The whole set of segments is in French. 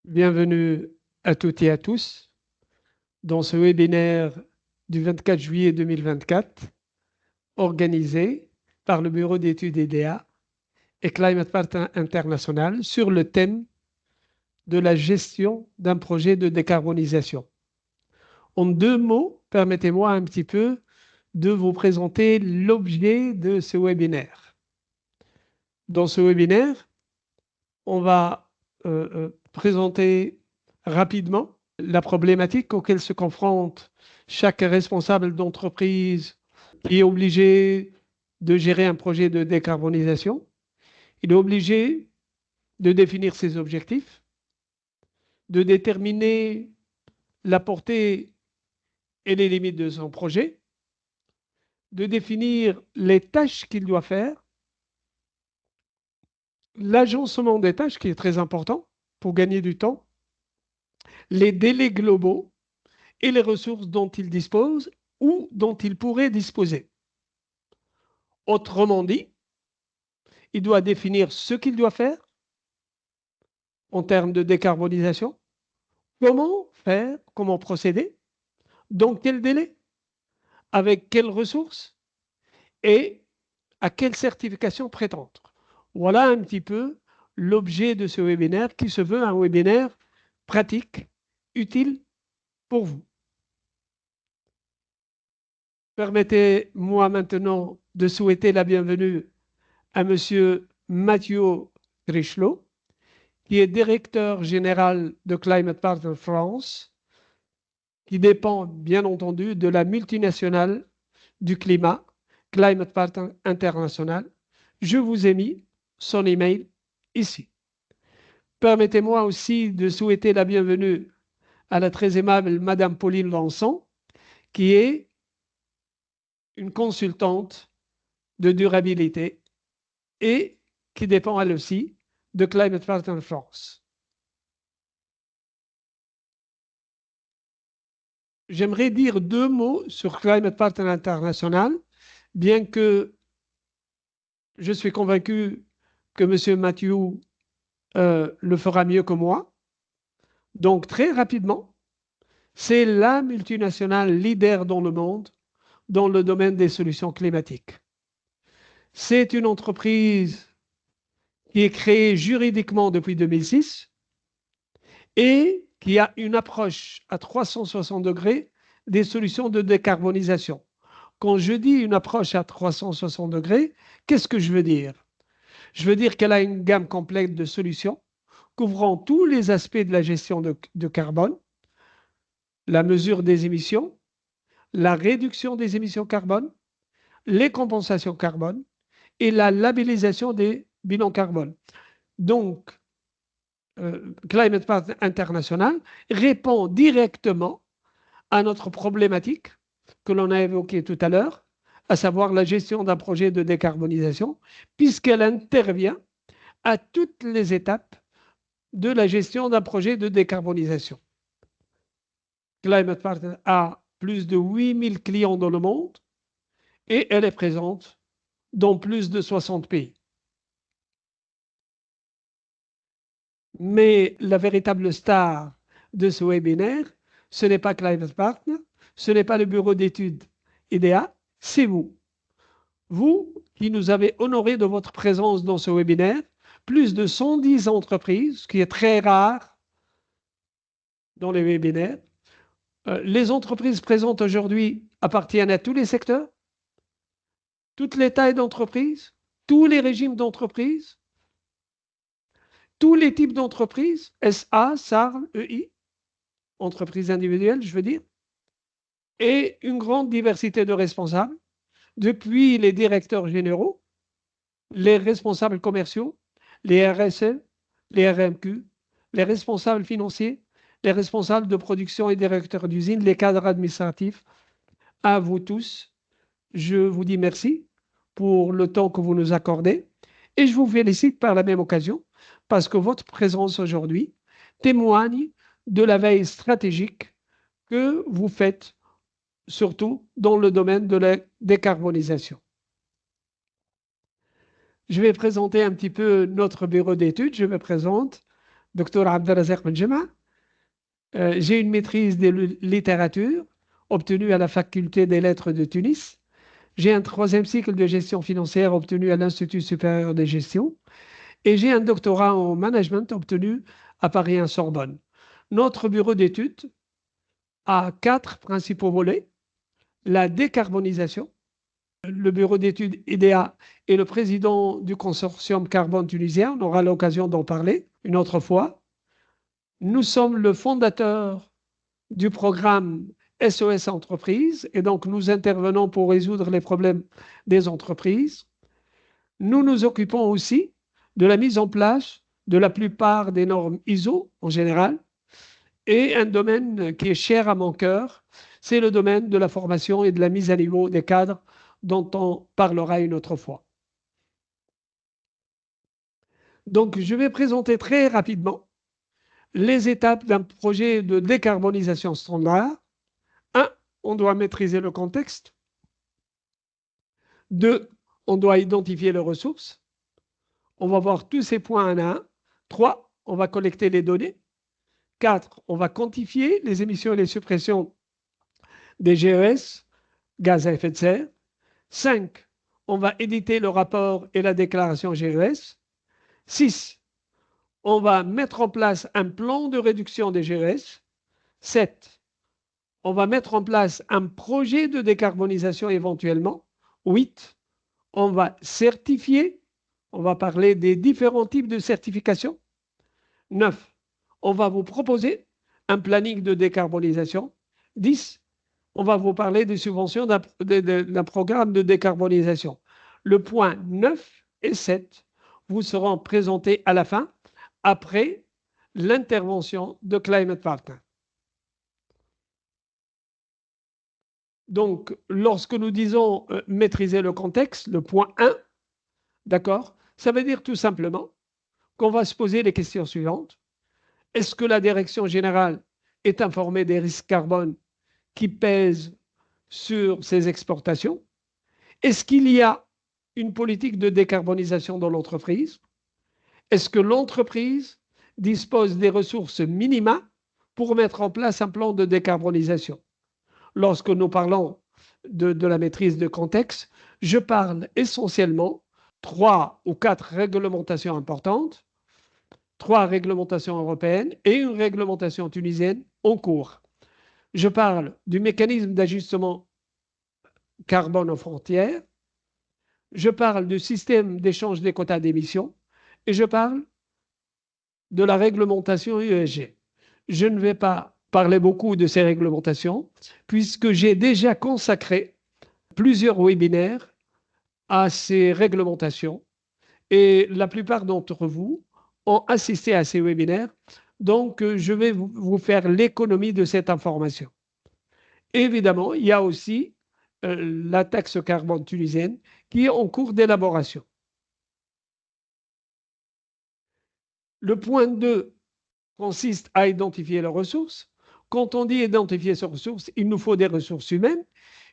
Bienvenue à toutes et à tous dans ce webinaire du 24 juillet 2024 organisé par le Bureau d'études EDA et Climate Partner International sur le thème de la gestion d'un projet de décarbonisation. En deux mots, permettez-moi un petit peu de vous présenter l'objet de ce webinaire. Dans ce webinaire, on va présenter rapidement la problématique auquel se confronte chaque responsable d'entreprise qui est obligé de gérer un projet de décarbonisation. Il est obligé de définir ses objectifs, de déterminer la portée et les limites de son projet, de définir les tâches qu'il doit faire, l'agencement des tâches qui est très important pour gagner du temps, les délais globaux et les ressources dont il dispose ou dont il pourrait disposer. Autrement dit, il doit définir ce qu'il doit faire en termes de décarbonisation, comment faire, comment procéder, dans quel délai, avec quelles ressources et à quelle certification prétendre. Voilà un petit peu l'objet de ce webinaire qui se veut un webinaire pratique, utile pour vous. Permettez-moi maintenant de souhaiter la bienvenue à M. Mathieu Richelot, qui est directeur général de Climate Partner France, qui dépend bien entendu de la multinationale du climat, Climate Partner International. Je vous ai mis son email ici. Permettez-moi aussi de souhaiter la bienvenue à la très aimable Madame Pauline Lançon, qui est une consultante de durabilité et qui dépend elle aussi de Climate Partner France. J'aimerais dire deux mots sur Climate Partner International, bien que je suis convaincu que M. Mathieu le fera mieux que moi. Donc, très rapidement, c'est la multinationale leader dans le monde dans le domaine des solutions climatiques. C'est une entreprise qui est créée juridiquement depuis 2006 et qui a une approche à 360 degrés des solutions de décarbonisation. Quand je dis une approche à 360 degrés, qu'est-ce que je veux dire? Je veux dire qu'elle a une gamme complète de solutions couvrant tous les aspects de la gestion de carbone, la mesure des émissions, la réduction des émissions carbone, les compensations carbone et la labellisation des bilans carbone. Donc, Climate Path International répond directement à notre problématique que l'on a évoquée tout à l'heure, à savoir la gestion d'un projet de décarbonisation, puisqu'elle intervient à toutes les étapes de la gestion d'un projet de décarbonisation. Climate Partner a plus de 8000 clients dans le monde et elle est présente dans plus de 60 pays. Mais la véritable star de ce webinaire, ce n'est pas Climate Partner, ce n'est pas le bureau d'études IDEA, c'est vous. Vous qui nous avez honoré de votre présence dans ce webinaire, plus de 110 entreprises, ce qui est très rare dans les webinaires. Les entreprises présentes aujourd'hui appartiennent à tous les secteurs, toutes les tailles d'entreprise, tous les régimes d'entreprise, tous les types d'entreprises, SA, SARL, EI, entreprises individuelles, je veux dire, et une grande diversité de responsables, depuis les directeurs généraux, les responsables commerciaux, les RSE, les RMQ, les responsables financiers, les responsables de production et directeurs d'usine, les cadres administratifs. À vous tous, je vous dis merci pour le temps que vous nous accordez et je vous félicite par la même occasion parce que votre présence aujourd'hui témoigne de la veille stratégique que vous faites, surtout dans le domaine de la décarbonisation. Je vais présenter un petit peu notre bureau d'études. Je me présente. Docteur Abdelrazak Benjema. J'ai une maîtrise de littérature obtenue à la faculté des lettres de Tunis. J'ai un troisième cycle de gestion financière obtenu à l'Institut supérieur de gestion. Et j'ai un doctorat en management obtenu à Paris 1 Sorbonne. Notre bureau d'études a 4 principaux volets. La décarbonisation. Le bureau d'études IDEA est le président du consortium carbone tunisien. On aura l'occasion d'en parler une autre fois. Nous sommes le fondateur du programme SOS Entreprises et donc nous intervenons pour résoudre les problèmes des entreprises. Nous nous occupons aussi de la mise en place de la plupart des normes ISO en général. Et un domaine qui est cher à mon cœur, c'est le domaine de la formation et de la mise à niveau des cadres dont on parlera une autre fois. Donc, je vais présenter très rapidement les étapes d'un projet de décarbonisation standard. 1. On doit maîtriser le contexte. 2. On doit identifier les ressources. On va voir tous ces points un à un. 3. On va collecter les données. 4. On va quantifier les émissions et les suppressions des GES, gaz à effet de serre. 5. On va éditer le rapport et la déclaration GES. 6. On va mettre en place un plan de réduction des GES. 7. On va mettre en place un projet de décarbonisation éventuellement. 8. On va certifier. On va parler des différents types de certification. 9. On va vous proposer un planning de décarbonisation. 10. On va vous parler des subventions d'un programme de décarbonisation. Le point 9 et 7 vous seront présentés à la fin, après l'intervention de Climate Partner. Donc, lorsque nous disons maîtriser le contexte, le point 1, d'accord, ça veut dire tout simplement qu'on va se poser les questions suivantes. Est-ce que la direction générale est informée des risques carbone qui pèsent sur ces exportations? Est-ce qu'il y a une politique de décarbonisation dans l'entreprise? Est-ce que l'entreprise dispose des ressources minima pour mettre en place un plan de décarbonisation? Lorsque nous parlons de la maîtrise de contexte, je parle essentiellement 3 ou 4 réglementations importantes, 3 réglementations européennes et une réglementation tunisienne en cours. Je parle du mécanisme d'ajustement carbone aux frontières, je parle du système d'échange des quotas d'émissions et je parle de la réglementation ESG. Je ne vais pas parler beaucoup de ces réglementations puisque j'ai déjà consacré plusieurs webinaires à ces réglementations et la plupart d'entre vous ont assisté à ces webinaires. Donc, je vais vous faire l'économie de cette information. Évidemment, il y a aussi la taxe carbone tunisienne qui est en cours d'élaboration. Le point 2 consiste à identifier les ressources. Quand on dit identifier ces ressources, il nous faut des ressources humaines.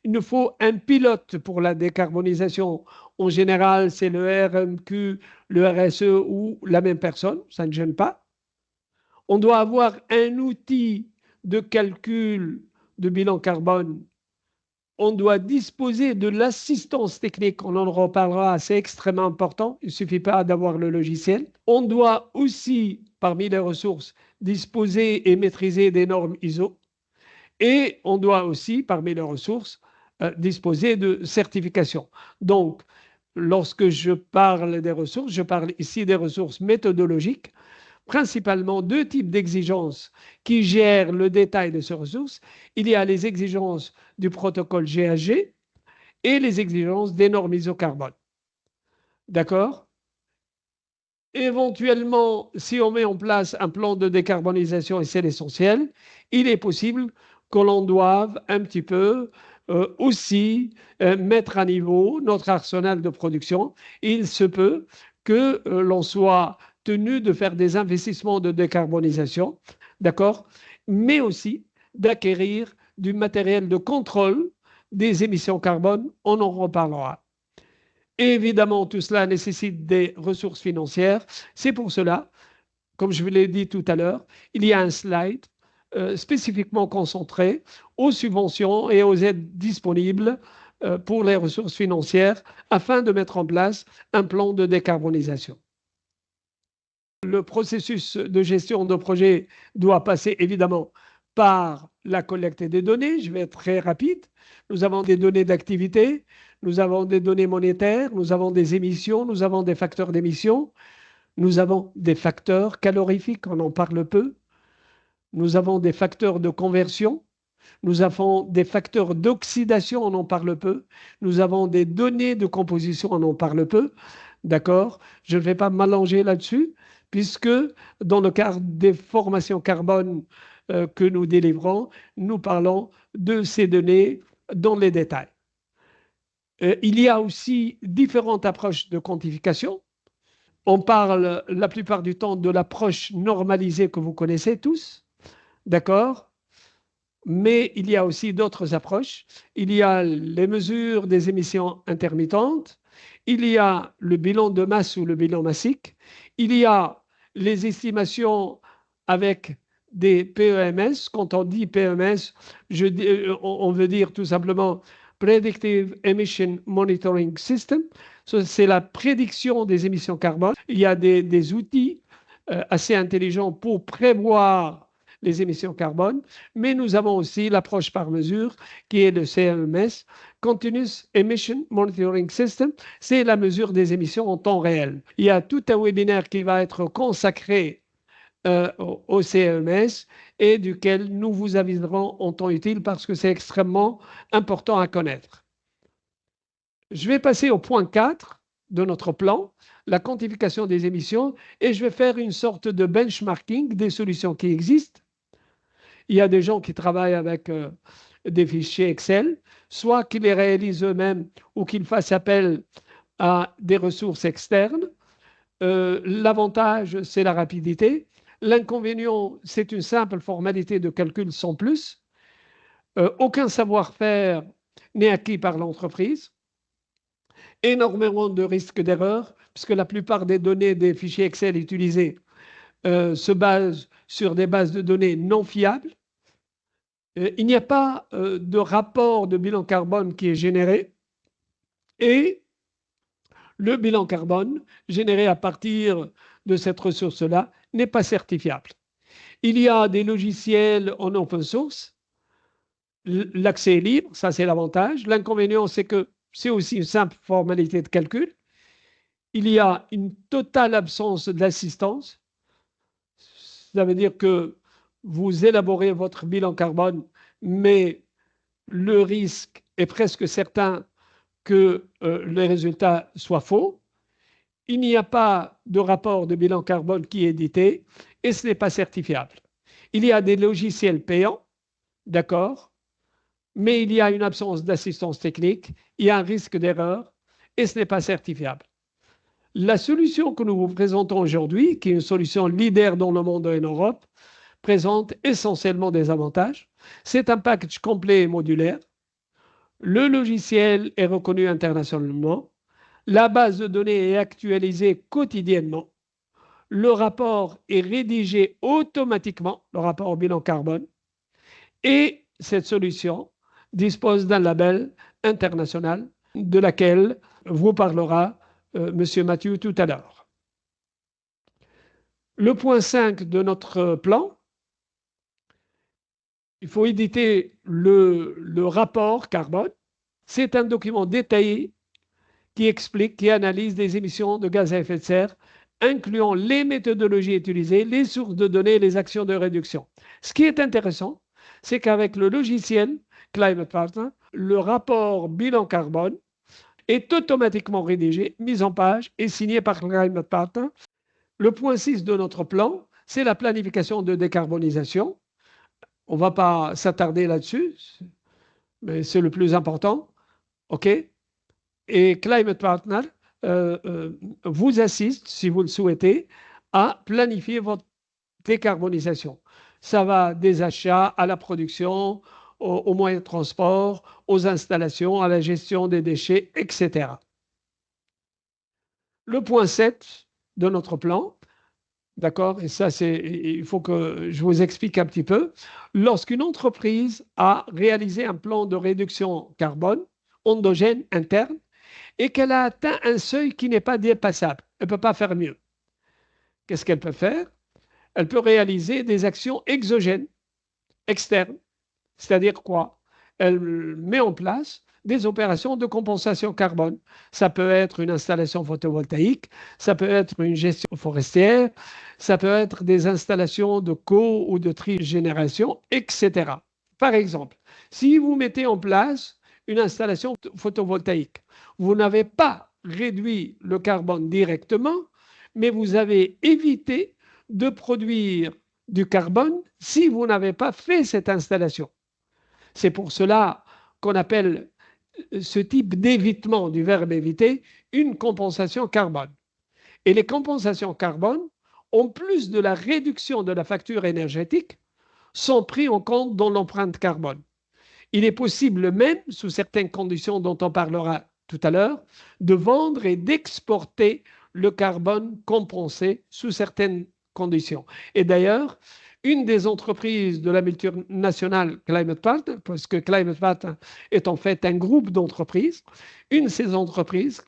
Il nous faut un pilote pour la décarbonisation. En général, c'est le RMQ, le RSE ou la même personne, ça ne gêne pas. On doit avoir un outil de calcul de bilan carbone. On doit disposer de l'assistance technique, on en reparlera, c'est extrêmement important, il ne suffit pas d'avoir le logiciel. On doit aussi, parmi les ressources, disposer et maîtriser des normes ISO. Et on doit aussi, parmi les ressources, disposer de certification. Donc, lorsque je parle des ressources, je parle ici des ressources méthodologiques, principalement 2 types d'exigences qui gèrent le détail de ces ressources. Il y a les exigences du protocole GHG et les exigences des normes isocarbone. D'accord? Éventuellement, si on met en place un plan de décarbonisation, et c'est l'essentiel, il est possible que l'on doive un petit peu aussi mettre à niveau notre arsenal de production. Il se peut que l'on soit tenu de faire des investissements de décarbonisation, d'accord, mais aussi d'acquérir du matériel de contrôle des émissions carbone, on en reparlera. Évidemment, tout cela nécessite des ressources financières. C'est pour cela comme je vous l'ai dit tout à l'heure, il y a un slide spécifiquement concentré aux subventions et aux aides disponibles pour les ressources financières afin de mettre en place un plan de décarbonisation. Le processus de gestion de projet doit passer évidemment par la collecte des données. Je vais être très rapide. Nous avons des données d'activité, nous avons des données monétaires, nous avons des émissions, nous avons des facteurs d'émission, nous avons des facteurs calorifiques, on en parle peu, nous avons des facteurs de conversion, nous avons des facteurs d'oxydation, on en parle peu, nous avons des données de composition, on en parle peu. D'accord? Je ne vais pas m'allonger là-dessus, puisque dans le cadre des formations carbone que nous délivrons, nous parlons de ces données dans les détails. Il y a aussi différentes approches de quantification. On parle la plupart du temps de l'approche normalisée que vous connaissez tous, d'accord? Mais il y a aussi d'autres approches. Il y a les mesures des émissions intermittentes, il y a le bilan de masse ou le bilan massique, il y a les estimations avec des PEMS. Quand on dit PEMS, on veut dire tout simplement Predictive Emission Monitoring System. C'est la prédiction des émissions carbone. Il y a des outils assez intelligents pour prévoir les émissions carbone, mais nous avons aussi l'approche par mesure qui est le CMS, Continuous Emission Monitoring System, c'est la mesure des émissions en temps réel. Il y a tout un webinaire qui va être consacré au CMS et duquel nous vous aviserons en temps utile parce que c'est extrêmement important à connaître. Je vais passer au point 4 de notre plan, la quantification des émissions, et je vais faire une sorte de benchmarking des solutions qui existent. Il y a des gens qui travaillent avec des fichiers Excel, soit qu'ils les réalisent eux-mêmes ou qu'ils fassent appel à des ressources externes. L'avantage, c'est la rapidité. L'inconvénient, c'est une simple formalité de calcul sans plus. Aucun savoir-faire n'est acquis par l'entreprise. Énormément de risques d'erreur, puisque la plupart des données des fichiers Excel utilisés se basent sur des bases de données non fiables. Il n'y a pas de rapport de bilan carbone qui est généré et le bilan carbone généré à partir de cette ressource-là n'est pas certifiable. Il y a des logiciels en open source. L'accès est libre, ça c'est l'avantage. L'inconvénient, c'est que c'est aussi une simple formalité de calcul. Il y a une totale absence d'assistance. Ça veut dire que vous élaborez votre bilan carbone, mais le risque est presque certain que les résultats soient faux. Il n'y a pas de rapport de bilan carbone qui est édité et ce n'est pas certifiable. Il y a des logiciels payants, d'accord, mais il y a une absence d'assistance technique, il y a un risque d'erreur et ce n'est pas certifiable. La solution que nous vous présentons aujourd'hui, qui est une solution leader dans le monde et en Europe, présente essentiellement des avantages. C'est un package complet et modulaire. Le logiciel est reconnu internationalement. La base de données est actualisée quotidiennement. Le rapport est rédigé automatiquement, le rapport au bilan carbone. Et cette solution dispose d'un label international de laquelle vous parlera M. Mathieu tout à l'heure. Le point 5 de notre plan, il faut éditer le rapport carbone. C'est un document détaillé qui explique, qui analyse les émissions de gaz à effet de serre, incluant les méthodologies utilisées, les sources de données et les actions de réduction. Ce qui est intéressant, c'est qu'avec le logiciel Climate Partner, le rapport bilan carbone est automatiquement rédigé, mis en page et signé par Climate Partner. Le point 6 de notre plan, c'est la planification de décarbonisation. On ne va pas s'attarder là-dessus, mais c'est le plus important. OK? Et Climate Partner vous assiste, si vous le souhaitez, à planifier votre décarbonisation. Ça va des achats à la production, aux moyens de transport, aux installations, à la gestion des déchets, etc. Le point 7 de notre plan, D'accord? Et ça, il faut que je vous explique un petit peu. Lorsqu'une entreprise a réalisé un plan de réduction carbone endogène interne et qu'elle a atteint un seuil qui n'est pas dépassable, elle ne peut pas faire mieux. Qu'est-ce qu'elle peut faire? Elle peut réaliser des actions exogènes, externes. C'est-à-dire quoi? Elle met en place des opérations de compensation carbone. Ça peut être une installation photovoltaïque, ça peut être une gestion forestière, ça peut être des installations de co- ou de trigénération, etc. Par exemple, si vous mettez en place une installation photovoltaïque, vous n'avez pas réduit le carbone directement, mais vous avez évité de produire du carbone si vous n'avez pas fait cette installation. C'est pour cela qu'on appelle ce type d'évitement du verbe éviter une compensation carbone. Et les compensations carbone, en plus de la réduction de la facture énergétique, sont pris en compte dans l'empreinte carbone. Il est possible même, sous certaines conditions dont on parlera tout à l'heure, de vendre et d'exporter le carbone compensé sous certaines conditions. Et d'ailleurs, une des entreprises de la multinationale Climate Partner, parce que Climate Partner est en fait un groupe d'entreprises, une de ces entreprises,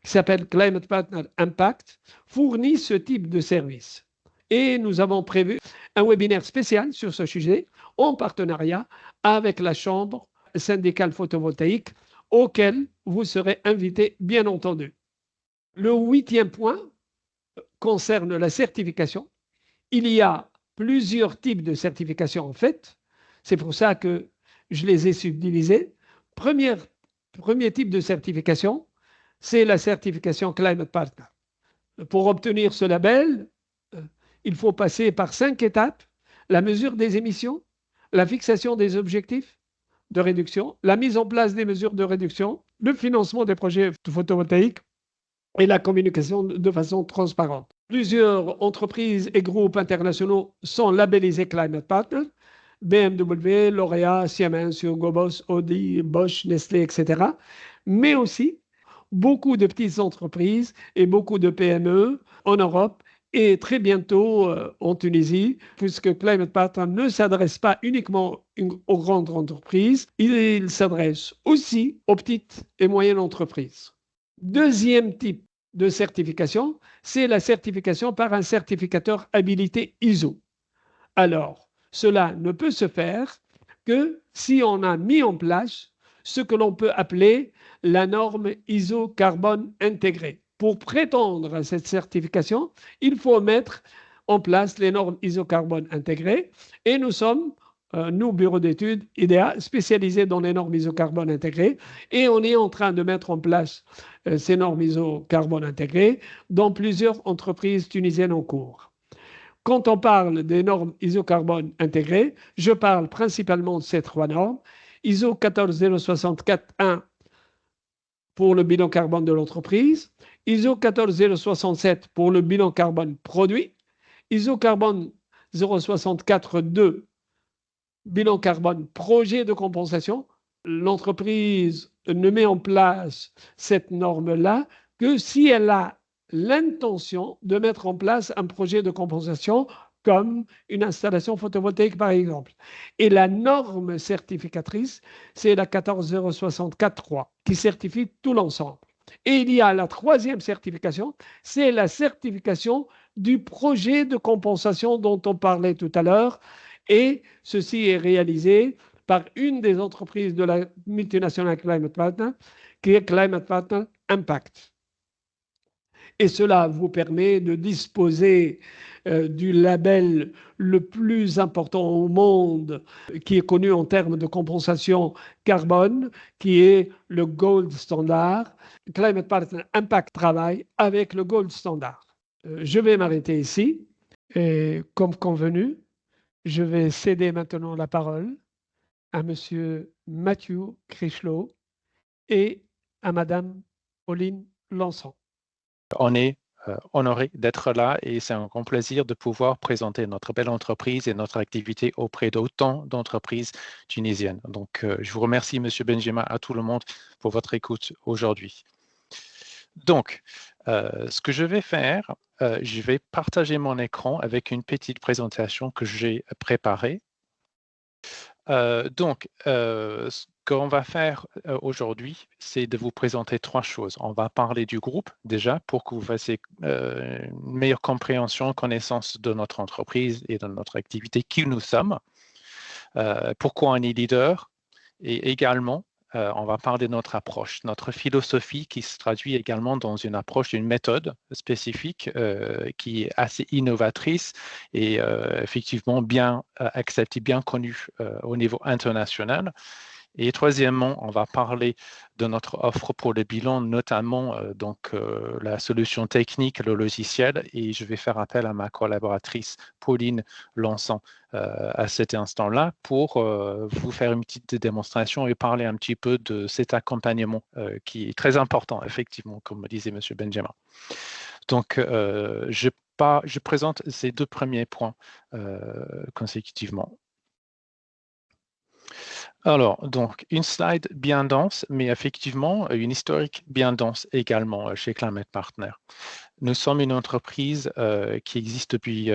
qui s'appelle Climate Partner Impact, fournit ce type de service. Et nous avons prévu un webinaire spécial sur ce sujet en partenariat avec la Chambre syndicale photovoltaïque, auquel vous serez invité, bien entendu. Le 8e point concerne la certification. Il y a plusieurs types de certification en fait. C'est pour ça que je les ai subdivisés. Premier type de certification, c'est la certification Climate Partner. Pour obtenir ce label, il faut passer par 5 étapes: la mesure des émissions, la fixation des objectifs de réduction, la mise en place des mesures de réduction, le financement des projets photovoltaïques et la communication de façon transparente. Plusieurs entreprises et groupes internationaux sont labellisés Climate Partner: BMW, L'Oréal, Siemens, Hugo Boss, Audi, Bosch, Nestlé, etc. Mais aussi beaucoup de petites entreprises et beaucoup de PME en Europe et très bientôt en Tunisie, puisque Climate Partner ne s'adresse pas uniquement aux grandes entreprises, il s'adresse aussi aux petites et moyennes entreprises. Deuxième type de certification, c'est la certification par un certificateur habilité ISO. Alors, cela ne peut se faire que si on a mis en place ce que l'on peut appeler la norme ISO carbone intégrée. Pour prétendre à cette certification, il faut mettre en place les normes ISO carbone intégrées et nous sommes, nous, bureau d'études IDEA, spécialisés dans les normes ISO carbone intégrées et on est en train de mettre en place ces normes ISO carbone intégrées dans plusieurs entreprises tunisiennes en cours. Quand on parle des normes ISO carbone intégrées, je parle principalement de ces 3 normes. ISO 14064-1 pour le bilan carbone de l'entreprise, ISO 14067 pour le bilan carbone produit, ISO carbone 064-2 bilan carbone projet de compensation. L'entreprise ne met en place cette norme-là que si elle a l'intention de mettre en place un projet de compensation comme une installation photovoltaïque, par exemple. Et la norme certificatrice, c'est la 14064-3 qui certifie tout l'ensemble. Et il y a la 3e certification, c'est la certification du projet de compensation dont on parlait tout à l'heure. Et ceci est réalisé par une des entreprises de la multinationale Climate Partner, qui est Climate Partner Impact. Et cela vous permet de disposer du label le plus important au monde, qui est connu en termes de compensation carbone, qui est le Gold Standard. Climate Partner Impact travaille avec le Gold Standard. Je vais m'arrêter ici et comme convenu, je vais céder maintenant la parole à Monsieur Mathieu Critchlot et à Madame Pauline Lançon. On est honoré d'être là et c'est un grand plaisir de pouvoir présenter notre belle entreprise et notre activité auprès d'autant d'entreprises tunisiennes. Donc, je vous remercie, Monsieur Benjima, à tout le monde pour votre écoute aujourd'hui. Donc, Ce que je vais faire, je vais partager mon écran avec une petite présentation que j'ai préparée. Ce qu'on va faire aujourd'hui, c'est de vous présenter 3 choses. On va parler du groupe déjà pour que vous fassiez une meilleure compréhension, connaissance de notre entreprise et de notre activité, qui nous sommes, pourquoi on est leader et également on va parler de notre approche, notre philosophie qui se traduit également dans une approche, une méthode spécifique qui est assez innovatrice et effectivement bien acceptée, bien connue au niveau international. Et troisièmement, on va parler de notre offre pour le bilan, notamment la solution technique, le logiciel, et je vais faire appel à ma collaboratrice Pauline Lançon à cet instant-là pour vous faire une petite démonstration et parler un petit peu de cet accompagnement qui est très important, effectivement, comme disait M. Benjamin. Donc, je présente ces 2 premiers points consécutivement. Alors, donc, une slide bien dense, mais effectivement, une historique bien dense également chez Climate Partner. Nous sommes une entreprise qui existe depuis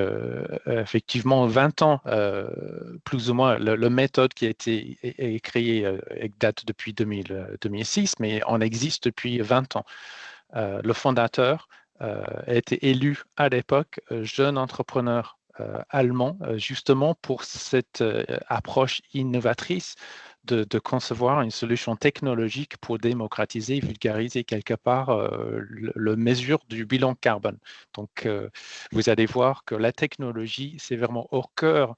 effectivement 20 ans, plus ou moins. La méthode qui a été créée date depuis 2006, mais on existe depuis 20 ans. Le fondateur a été élu à l'époque jeune entrepreneur allemand, justement pour cette approche innovatrice de concevoir une solution technologique pour démocratiser et vulgariser quelque part la mesure du bilan carbone. Donc, vous allez voir que la technologie, c'est vraiment au cœur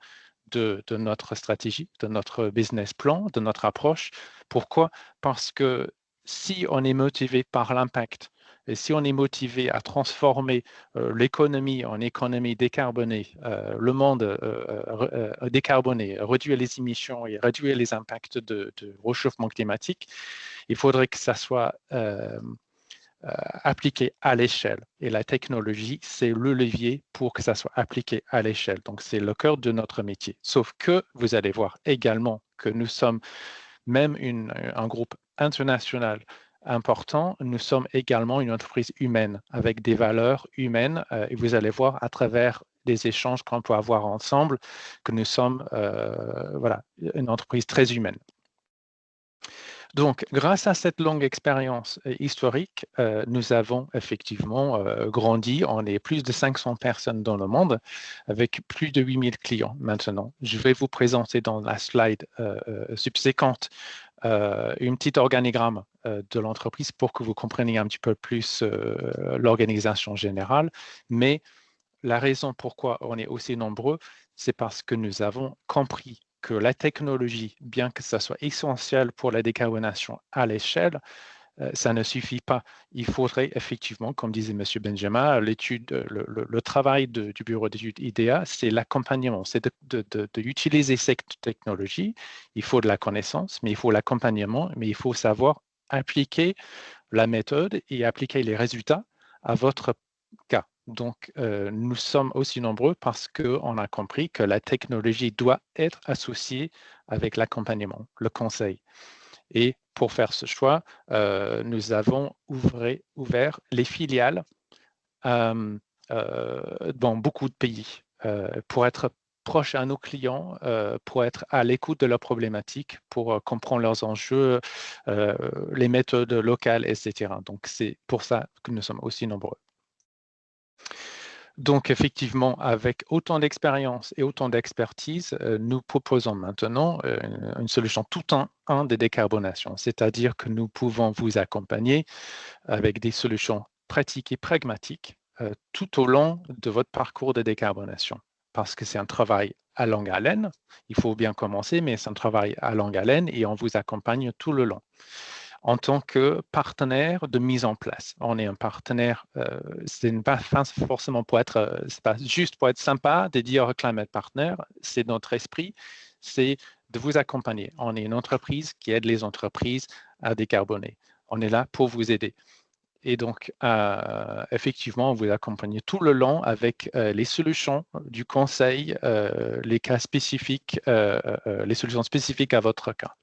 de notre stratégie, de notre business plan, de notre approche. Pourquoi? Parce que si on est motivé par l'impact, et si on est motivé à transformer l'économie en économie décarbonée, le monde décarboné, réduire les émissions et réduire les impacts de réchauffement climatique, il faudrait que ça soit appliqué à l'échelle. Et la technologie, c'est le levier pour que ça soit appliqué à l'échelle. Donc, c'est le cœur de notre métier. Sauf que vous allez voir également que nous sommes même un groupe international important, nous sommes également une entreprise humaine avec des valeurs humaines et vous allez voir à travers les échanges qu'on peut avoir ensemble que nous sommes une entreprise très humaine. Donc, grâce à cette longue expérience historique, nous avons effectivement grandi. On est plus de 500 personnes dans le monde avec plus de 8000 clients maintenant. Je vais vous présenter dans la slide subséquente une petite organigramme de l'entreprise pour que vous compreniez un petit peu plus l'organisation générale. Mais la raison pourquoi on est aussi nombreux, c'est parce que nous avons compris que la technologie, bien que ça soit essentiel pour la décarbonation à l'échelle, ça ne suffit pas. Il faudrait effectivement, comme disait M. Benjamin, le travail du bureau d'études IDEA, c'est l'accompagnement, c'est d'utiliser cette technologie. Il faut de la connaissance, mais il faut l'accompagnement, mais il faut savoir appliquer la méthode et appliquer les résultats à votre cas. Donc, nous sommes aussi nombreux parce qu'on a compris que la technologie doit être associée avec l'accompagnement, le conseil. Et pour faire ce choix, nous avons ouvert les filiales dans beaucoup de pays pour être proche à nos clients, pour être à l'écoute de leurs problématiques, pour comprendre leurs enjeux, les méthodes locales, etc. Donc, c'est pour ça que nous sommes aussi nombreux. Donc, effectivement, avec autant d'expérience et autant d'expertise, nous proposons maintenant une solution tout en un de décarbonation, c'est-à-dire que nous pouvons vous accompagner avec des solutions pratiques et pragmatiques tout au long de votre parcours de décarbonation, parce que c'est un travail à longue haleine. Il faut bien commencer, mais c'est un travail à longue haleine et on vous accompagne tout le long. En tant que partenaire de mise en place. On est un partenaire, ce n'est pas forcément pour être, c'est pas juste pour être sympa de dire Climate Partner, c'est notre esprit, c'est de vous accompagner. On est une entreprise qui aide les entreprises à décarboner. On est là pour vous aider. Et donc, effectivement, on vous accompagne tout le long avec les solutions du conseil, les cas spécifiques, les solutions spécifiques à votre cas.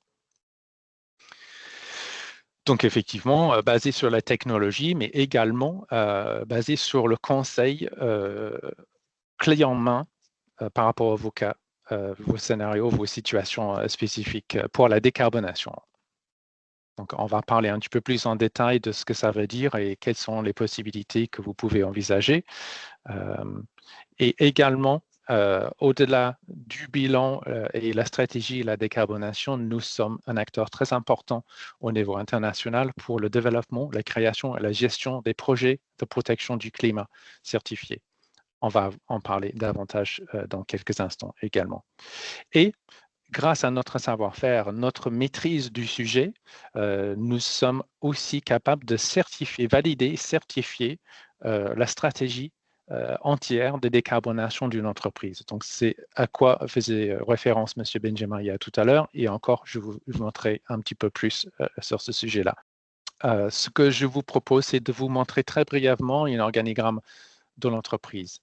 Donc, effectivement, basé sur la technologie, mais également basé sur le conseil clé en main par rapport à vos cas, vos scénarios, vos situations spécifiques pour la décarbonation. Donc, on va parler un petit peu plus en détail de ce que ça veut dire et quelles sont les possibilités que vous pouvez envisager. Et également, au-delà du bilan et la stratégie et la décarbonation, nous sommes un acteur très important au niveau international pour le développement, la création et la gestion des projets de protection du climat certifiés. On va en parler davantage dans quelques instants également. Et grâce à notre savoir-faire, notre maîtrise du sujet, nous sommes aussi capables de certifier, valider, certifier la stratégie entière de décarbonation d'une entreprise. Donc, c'est à quoi faisait référence M. Benjamin tout à l'heure, et encore, je vous montrerai un petit peu plus sur ce sujet-là. Ce que je vous propose, c'est de vous montrer très brièvement un organigramme de l'entreprise.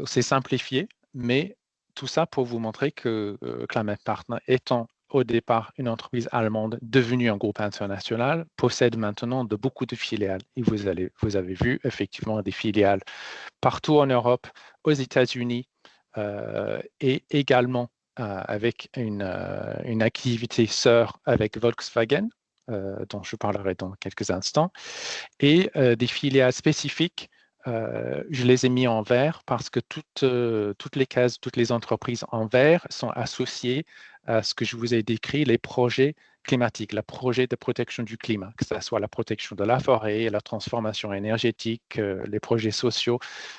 C'est simplifié, mais tout ça pour vous montrer que Climate Partner, étant au départ une entreprise allemande devenue un groupe international, possède maintenant beaucoup de filiales. Et vous avez vu effectivement des filiales partout en Europe, aux États-Unis et également avec une activité sœur avec Volkswagen, dont je parlerai dans quelques instants, et des filiales spécifiques. Je les ai mis en vert parce que toutes les cases, toutes les entreprises en vert sont associées à ce que je vous ai décrit, les projets climatiques, les projets de protection du climat, que ce soit la protection de la forêt, la transformation énergétique, les projets sociaux.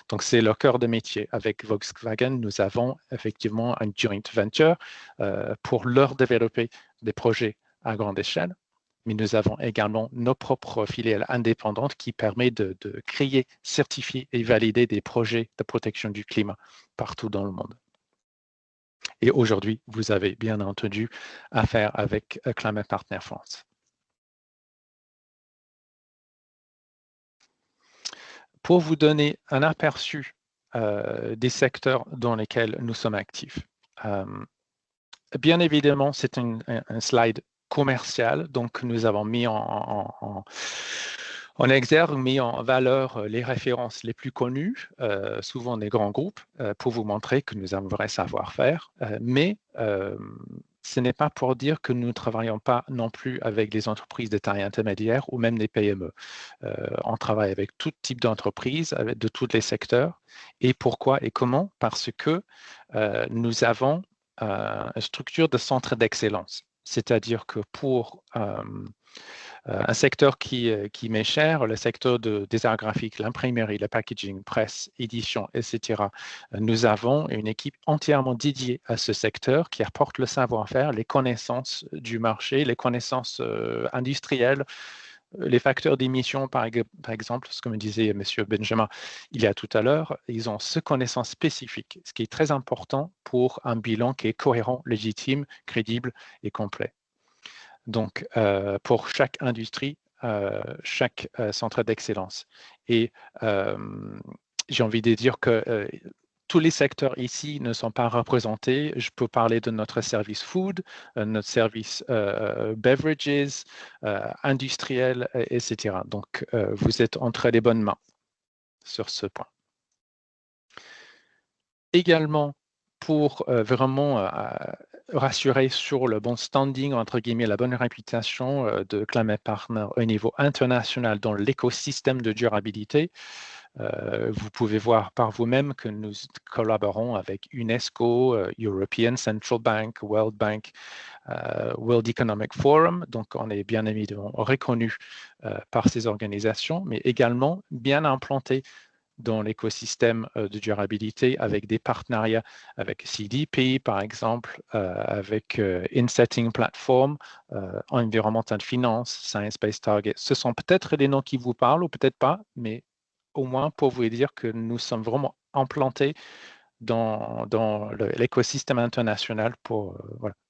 Donc, c'est leur cœur de métier. Avec Volkswagen, nous avons effectivement un joint venture pour leur développer des projets à grande échelle. Mais nous avons également nos propres filiales indépendantes qui permettent de créer, certifier et valider des projets de protection du climat partout dans le monde. Et aujourd'hui, vous avez bien entendu affaire avec Climate Partner France. Pour vous donner un aperçu des secteurs dans lesquels nous sommes actifs, bien évidemment, c'est un slide commercial, donc nous avons mis en exergue, mis en valeur les références les plus connues, souvent des grands groupes, pour vous montrer que nous avons un vrai savoir-faire, mais ce n'est pas pour dire que nous ne travaillons pas non plus avec des entreprises de taille intermédiaire ou même des PME. On travaille avec tout type d'entreprises, de tous les secteurs. Et pourquoi et comment? Parce que nous avons une structure de centre d'excellence. C'est-à-dire que pour un secteur qui m'est cher, le secteur des arts graphiques, l'imprimerie, le packaging, presse, édition, etc., nous avons une équipe entièrement dédiée à ce secteur qui apporte le savoir-faire, les connaissances du marché, les connaissances industrielles, les facteurs d'émission, par exemple, ce que me disait M. Benjamin il y a tout à l'heure, ils ont ce connaissance spécifique, ce qui est très important pour un bilan qui est cohérent, légitime, crédible et complet. Donc, pour chaque industrie, chaque centre d'excellence. Et j'ai envie de dire que tous les secteurs ici ne sont pas représentés. Je peux parler de notre service food, notre service beverages, industriel, etc. Donc, vous êtes entre les bonnes mains sur ce point. Également, pour vraiment rassurer sur le bon standing, entre guillemets, la bonne réputation de Climate Partner au niveau international dans l'écosystème de durabilité, vous pouvez voir par vous-même que nous collaborons avec UNESCO, European Central Bank, World Bank, World Economic Forum. Donc, on est bien évidemment reconnu par ces organisations, mais également bien implanté dans l'écosystème de durabilité avec des partenariats avec CDP, par exemple, avec Insetting Platform, Environmental Finance, Science-Based Target. Ce sont peut-être des noms qui vous parlent ou peut-être pas, mais au moins pour vous dire que nous sommes vraiment implantés dans l'écosystème international pour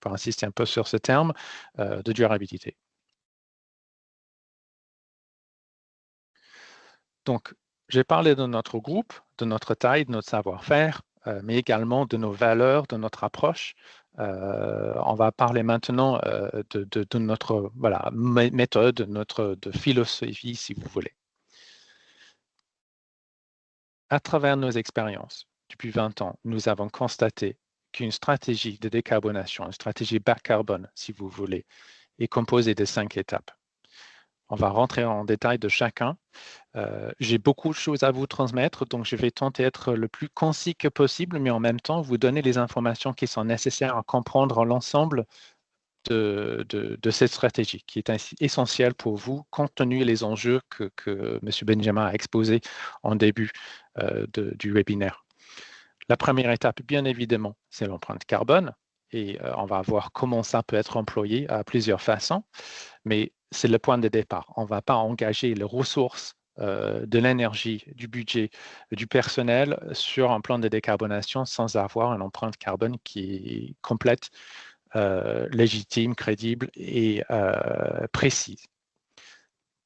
insister un peu sur ce terme de durabilité. Donc, j'ai parlé de notre groupe, de notre taille, de notre savoir-faire, mais également de nos valeurs, de notre approche. On va parler maintenant de notre méthode, de philosophie, si vous voulez. À travers nos expériences, depuis 20 ans, nous avons constaté qu'une stratégie de décarbonation, une stratégie bas carbone, si vous voulez, est composée de 5 étapes. On va rentrer en détail de chacun. J'ai beaucoup de choses à vous transmettre, donc je vais tenter d'être le plus concis que possible, mais en même temps, vous donner les informations qui sont nécessaires à comprendre l'ensemble de cette stratégie, qui est essentielle pour vous, compte tenu des enjeux que M. Benjamin a exposés en début du webinaire. La première étape, bien évidemment, c'est l'empreinte carbone, et on va voir comment ça peut être employé à plusieurs façons, mais c'est le point de départ. On ne va pas engager les ressources de l'énergie, du budget, du personnel sur un plan de décarbonation sans avoir une empreinte carbone qui est complète, légitime, crédible et précise.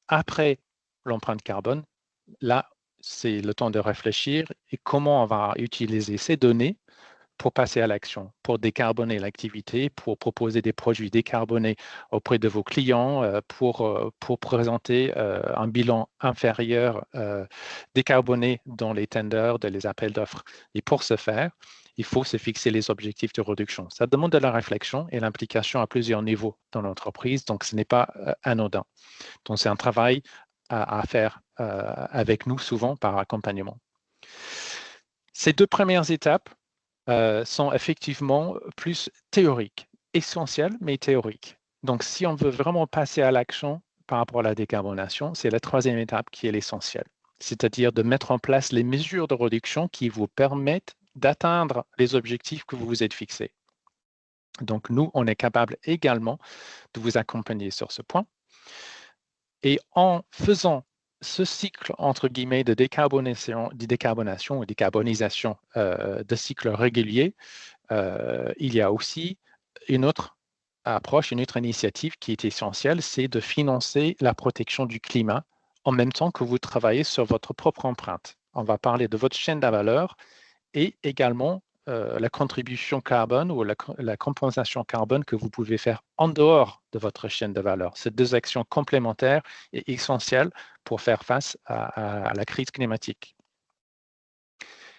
Après l'empreinte carbone, là, c'est le temps de réfléchir et comment on va utiliser ces données pour passer à l'action, pour décarboner l'activité, pour proposer des produits décarbonés auprès de vos clients, pour présenter un bilan inférieur décarboné dans les tenders, les appels d'offres. Et pour ce faire, il faut se fixer les objectifs de réduction. Ça demande de la réflexion et l'implication à plusieurs niveaux dans l'entreprise, donc ce n'est pas anodin. Donc c'est un travail à faire avec nous souvent par accompagnement. Ces 2 premières étapes sont effectivement plus théoriques, essentielles, mais théoriques. Donc, si on veut vraiment passer à l'action par rapport à la décarbonation, c'est la 3e étape qui est l'essentiel, c'est-à-dire de mettre en place les mesures de réduction qui vous permettent d'atteindre les objectifs que vous vous êtes fixés. Donc, nous, on est capable également de vous accompagner sur ce point. Et en faisant ce cycle, entre guillemets, de décarbonation ou décarbonisation de cycle régulier, il y a aussi une autre approche, une autre initiative qui est essentielle, c'est de financer la protection du climat en même temps que vous travaillez sur votre propre empreinte. On va parler de votre chaîne de valeur et également la contribution carbone ou la compensation carbone que vous pouvez faire en dehors de votre chaîne de valeur. Ces 2 actions complémentaires et essentielles pour faire face à la crise climatique.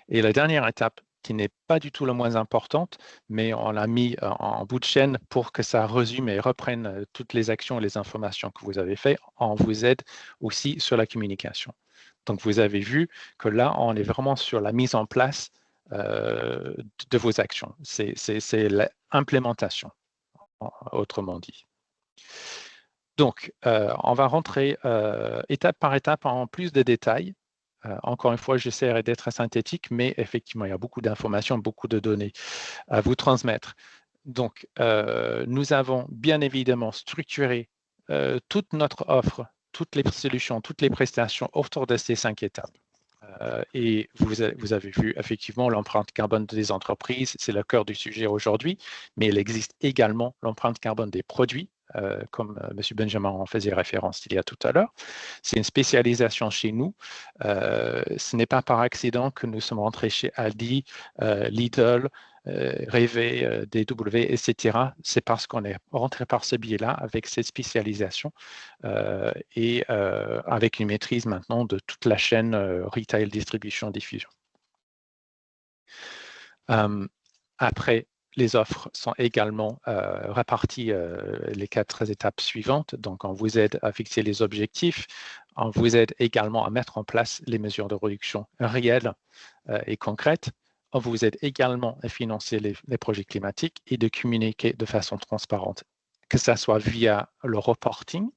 Et la dernière étape, qui n'est pas du tout la moins importante, mais on l'a mis en bout de chaîne pour que ça résume et reprenne toutes les actions et les informations que vous avez faites. On vous aide aussi sur la communication. Donc, vous avez vu que là, on est vraiment sur la mise en place de vos actions. C'est l'implémentation, autrement dit. Donc, on va rentrer étape par étape en plus de détails. Encore une fois, j'essaierai d'être synthétique, mais effectivement, il y a beaucoup d'informations, beaucoup de données à vous transmettre. Donc, nous avons bien évidemment structuré toute notre offre, toutes les solutions, toutes les prestations autour de ces 5 étapes. Et vous avez vu effectivement l'empreinte carbone des entreprises, c'est le cœur du sujet aujourd'hui, mais il existe également l'empreinte carbone des produits, comme M. Benjamin en faisait référence il y a tout à l'heure. C'est une spécialisation chez nous. Ce n'est pas par accident que nous sommes rentrés chez Aldi, Lidl, Rewe, DW, etc. C'est parce qu'on est rentré par ce biais-là avec cette spécialisation et avec une maîtrise maintenant de toute la chaîne retail, distribution, diffusion. Après, les offres sont également réparties les 4 étapes suivantes. Donc, on vous aide à fixer les objectifs. On vous aide également à mettre en place les mesures de réduction réelles et concrètes. On vous aide également à financer les projets climatiques et de communiquer de façon transparente, que ce soit via le reporting,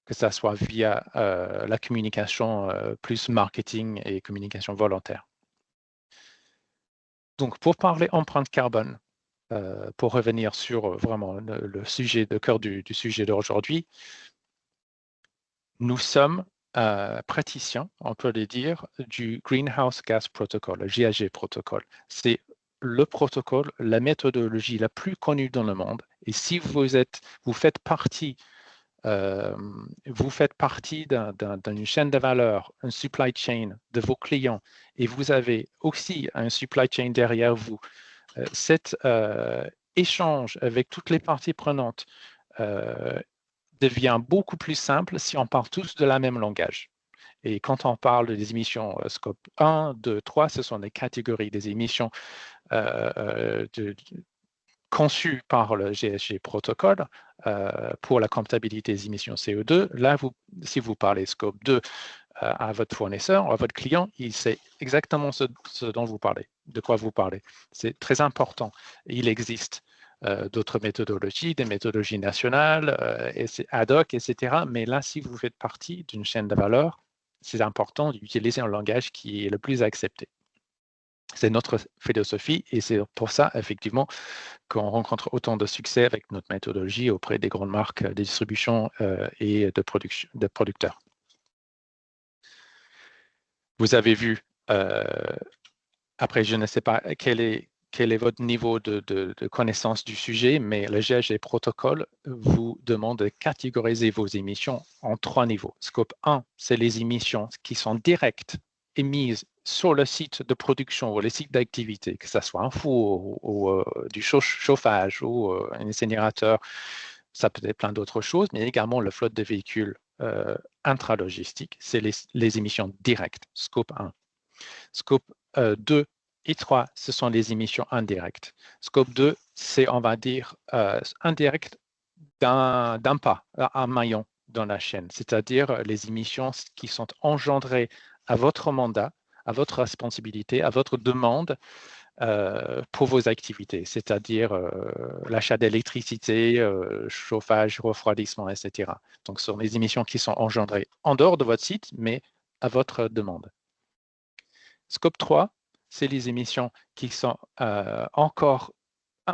que ce soit via la communication plus marketing et communication volontaire. Donc, pour parler empreinte carbone, pour revenir sur vraiment le sujet de cœur du sujet d'aujourd'hui, nous sommes praticiens, on peut le dire, du Greenhouse Gas Protocol, le GHG Protocol. C'est le protocole, la méthodologie la plus connue dans le monde. Et si vous faites partie d'une chaîne de valeur, une supply chain de vos clients, et vous avez aussi un supply chain derrière vous, cette échange avec toutes les parties prenantes devient beaucoup plus simple si on parle tous de la même langage. Et quand on parle des émissions scope 1, 2, 3, ce sont des catégories des émissions conçues par le GSG protocole pour la comptabilité des émissions CO2. Là, si vous parlez scope 2 à votre fournisseur, à votre client, il sait exactement ce dont vous parlez, de quoi vous parlez. C'est très important. Il existe d'autres méthodologies, des méthodologies nationales, ad hoc, etc. Mais là, si vous faites partie d'une chaîne de valeur, c'est important d'utiliser un langage qui est le plus accepté. C'est notre philosophie et c'est pour ça, effectivement, qu'on rencontre autant de succès avec notre méthodologie auprès des grandes marques de distribution et de producteurs. Vous avez vu, après, je ne sais pas quel est votre niveau de connaissance du sujet, mais le GSG protocole vous demande de catégoriser vos émissions en 3 niveaux. Scope 1, c'est les émissions qui sont directes émises sur le site de production ou le site d'activité, que ce soit un four ou du chauffage ou un incinérateur, ça peut être plein d'autres choses, mais également la flotte de véhicules intralogistiques, c'est les émissions directes, scope 1. Scope 2 et 3, ce sont les émissions indirectes. Scope 2, c'est, on va dire, indirect d'un pas, un maillon dans la chaîne, c'est-à-dire les émissions qui sont engendrées à votre mandat, à votre responsabilité, à votre demande pour vos activités, c'est-à-dire l'achat d'électricité, chauffage, refroidissement, etc. Donc, ce sont les émissions qui sont engendrées en dehors de votre site, mais à votre demande. Scope 3, c'est les émissions qui sont encore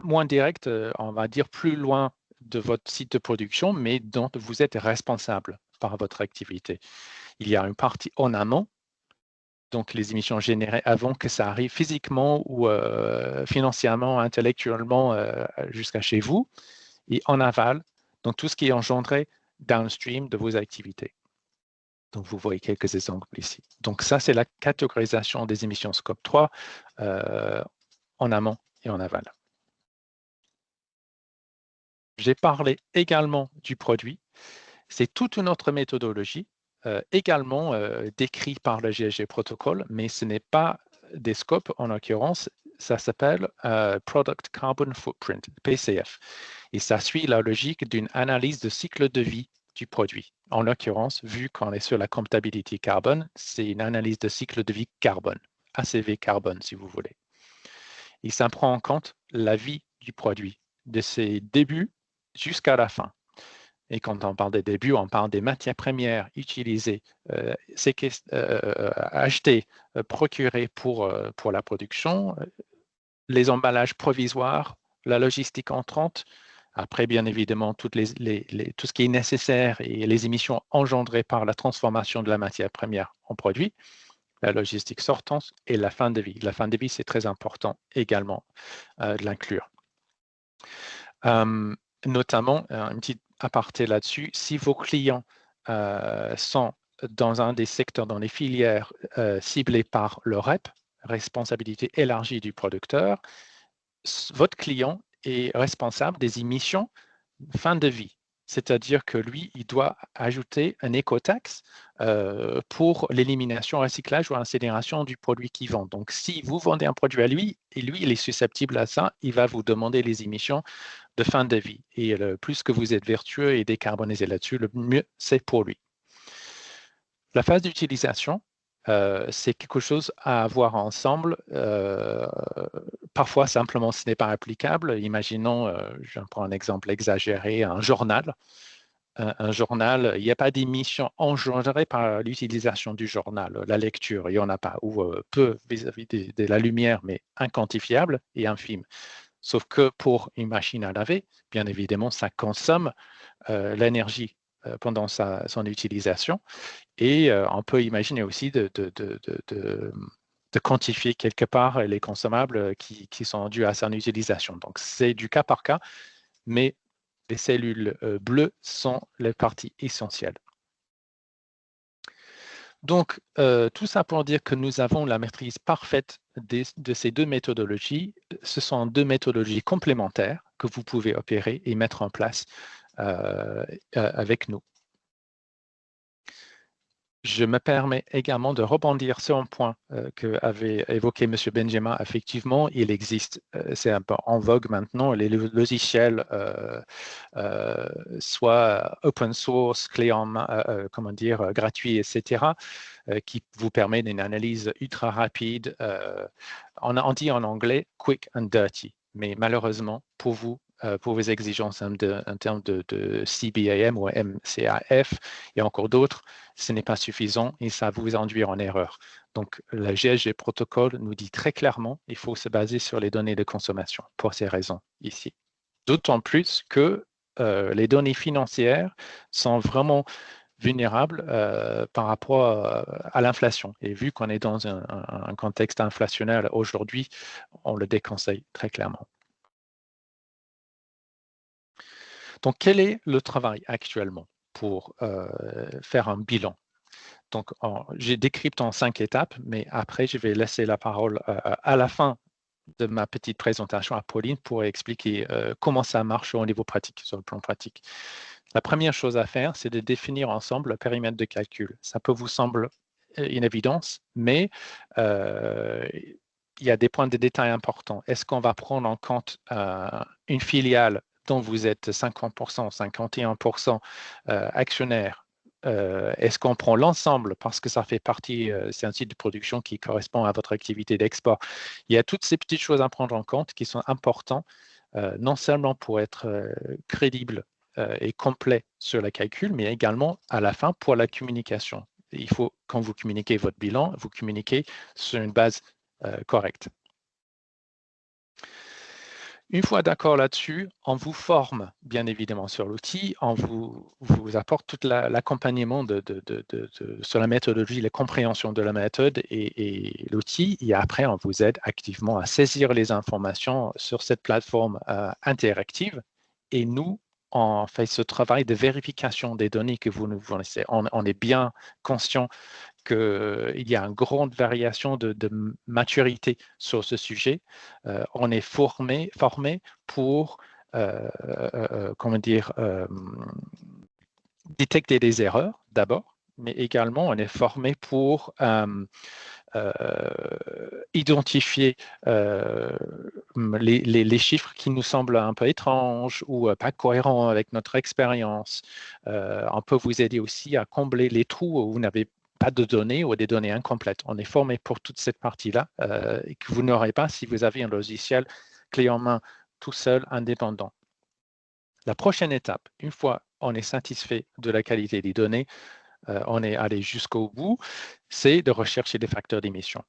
moins directes, on va dire plus loin de votre site de production, mais dont vous êtes responsable par votre activité. Il y a une partie en amont, donc les émissions générées avant que ça arrive physiquement ou financièrement, intellectuellement jusqu'à chez vous, et en aval, donc tout ce qui est engendré downstream de vos activités. Donc, vous voyez quelques exemples ici. Donc, ça, c'est la catégorisation des émissions scope 3 en amont et en aval. J'ai parlé également du produit. C'est toute une autre méthodologie, également décrite par le GSG protocole, mais ce n'est pas des scopes, en l'occurrence, ça s'appelle Product Carbon Footprint, PCF. Et ça suit la logique d'une analyse de cycle de vie du produit. En l'occurrence, vu qu'on est sur la comptabilité carbone, c'est une analyse de cycle de vie carbone, ACV carbone si vous voulez. Et ça prend en compte la vie du produit, de ses débuts jusqu'à la fin. Et quand on parle des débuts, on parle des matières premières utilisées, achetées, procurées pour la production, les emballages provisoires, la logistique entrante. Après, bien évidemment, tout ce qui est nécessaire et les émissions engendrées par la transformation de la matière première en produit, la logistique sortante et la fin de vie. La fin de vie, c'est très important également de l'inclure. Notamment, une petite aparté là-dessus, si vos clients sont dans un des secteurs, dans les filières ciblées par le REP, responsabilité élargie du producteur, votre client est responsable des émissions fin de vie. C'est-à-dire que lui, il doit ajouter un écotaxe pour l'élimination, recyclage ou incinération du produit qu'il vend. Donc, si vous vendez un produit à lui, et lui, il est susceptible à ça, il va vous demander les émissions de fin de vie. Et le plus que vous êtes vertueux et décarbonisé là-dessus, le mieux c'est pour lui. La phase d'utilisation, c'est quelque chose à avoir ensemble. Parfois, simplement, ce n'est pas applicable. Imaginons, je prends un exemple exagéré, un journal. Un journal, il n'y a pas d'émission engendrée par l'utilisation du journal, la lecture, il n'y en a pas, ou peu vis-à-vis de la lumière, mais inquantifiable et infime. Sauf que pour une machine à laver, bien évidemment, ça consomme l'énergie pendant son utilisation. Et on peut imaginer aussi de quantifier quelque part les consommables qui sont dus à son utilisation. Donc, c'est du cas par cas, mais les cellules bleues sont les parties essentielles. Donc, tout ça pour dire que nous avons la maîtrise parfaite de ces deux méthodologies. Ce sont deux méthodologies complémentaires que vous pouvez opérer et mettre en place avec nous. Je me permets également de rebondir sur un point qu'avait évoqué M. Benjamin. Effectivement, il existe, c'est un peu en vogue maintenant, les logiciels soit open source, clé en main, comment dire, gratuit, etc., qui vous permet d'une analyse ultra rapide. On dit en anglais « quick and dirty », mais malheureusement, pour vous, pour vos exigences en termes de CBAM ou MCAF et encore d'autres, ce n'est pas suffisant et ça vous induit en erreur. Donc, la GSG Protocol nous dit très clairement qu'il faut se baser sur les données de consommation pour ces raisons ici. D'autant plus que les données financières sont vraiment vulnérables par rapport à l'inflation. Et vu qu'on est dans un contexte inflationnel aujourd'hui, on le déconseille très clairement. Donc, quel est le travail actuellement pour faire un bilan? Donc, j'ai décrypté en 5 étapes, mais après, je vais laisser la parole à la fin de ma petite présentation à Pauline pour expliquer comment ça marche au niveau pratique, sur le plan pratique. La première chose à faire, c'est de définir ensemble le périmètre de calcul. Ça peut vous sembler une évidence, mais il y a des points de détail importants. Est-ce qu'on va prendre en compte une filiale dont vous êtes 50%, 51% actionnaire? Est-ce qu'on prend l'ensemble parce que ça fait partie, c'est un site de production qui correspond à votre activité d'export? Il y a toutes ces petites choses à prendre en compte qui sont importantes, non seulement pour être crédible et complet sur le calcul, mais également à la fin pour la communication. Il faut, quand vous communiquez votre bilan, vous communiquez sur une base correcte. Une fois d'accord là-dessus, on vous forme bien évidemment sur l'outil, on vous apporte tout l'accompagnement sur la méthodologie, la compréhension de la méthode et l'outil, et après on vous aide activement à saisir les informations sur cette plateforme interactive. Et nous, on fait ce travail de vérification des données que vous nous fournissez. On est bien conscient qu'il y a une grande variation de maturité sur ce sujet. On est formé pour comment dire, détecter des erreurs d'abord, mais également on est formé pour identifier les chiffres qui nous semblent un peu étranges ou pas cohérents avec notre expérience. On peut vous aider aussi à combler les trous où vous n'avez pas de données ou des données incomplètes. On est formé pour toute cette partie-là et que vous n'aurez pas si vous avez un logiciel clé en main tout seul, indépendant. La prochaine étape, une fois on est satisfait de la qualité des données, on est allé jusqu'au bout, c'est de rechercher des facteurs d'émission.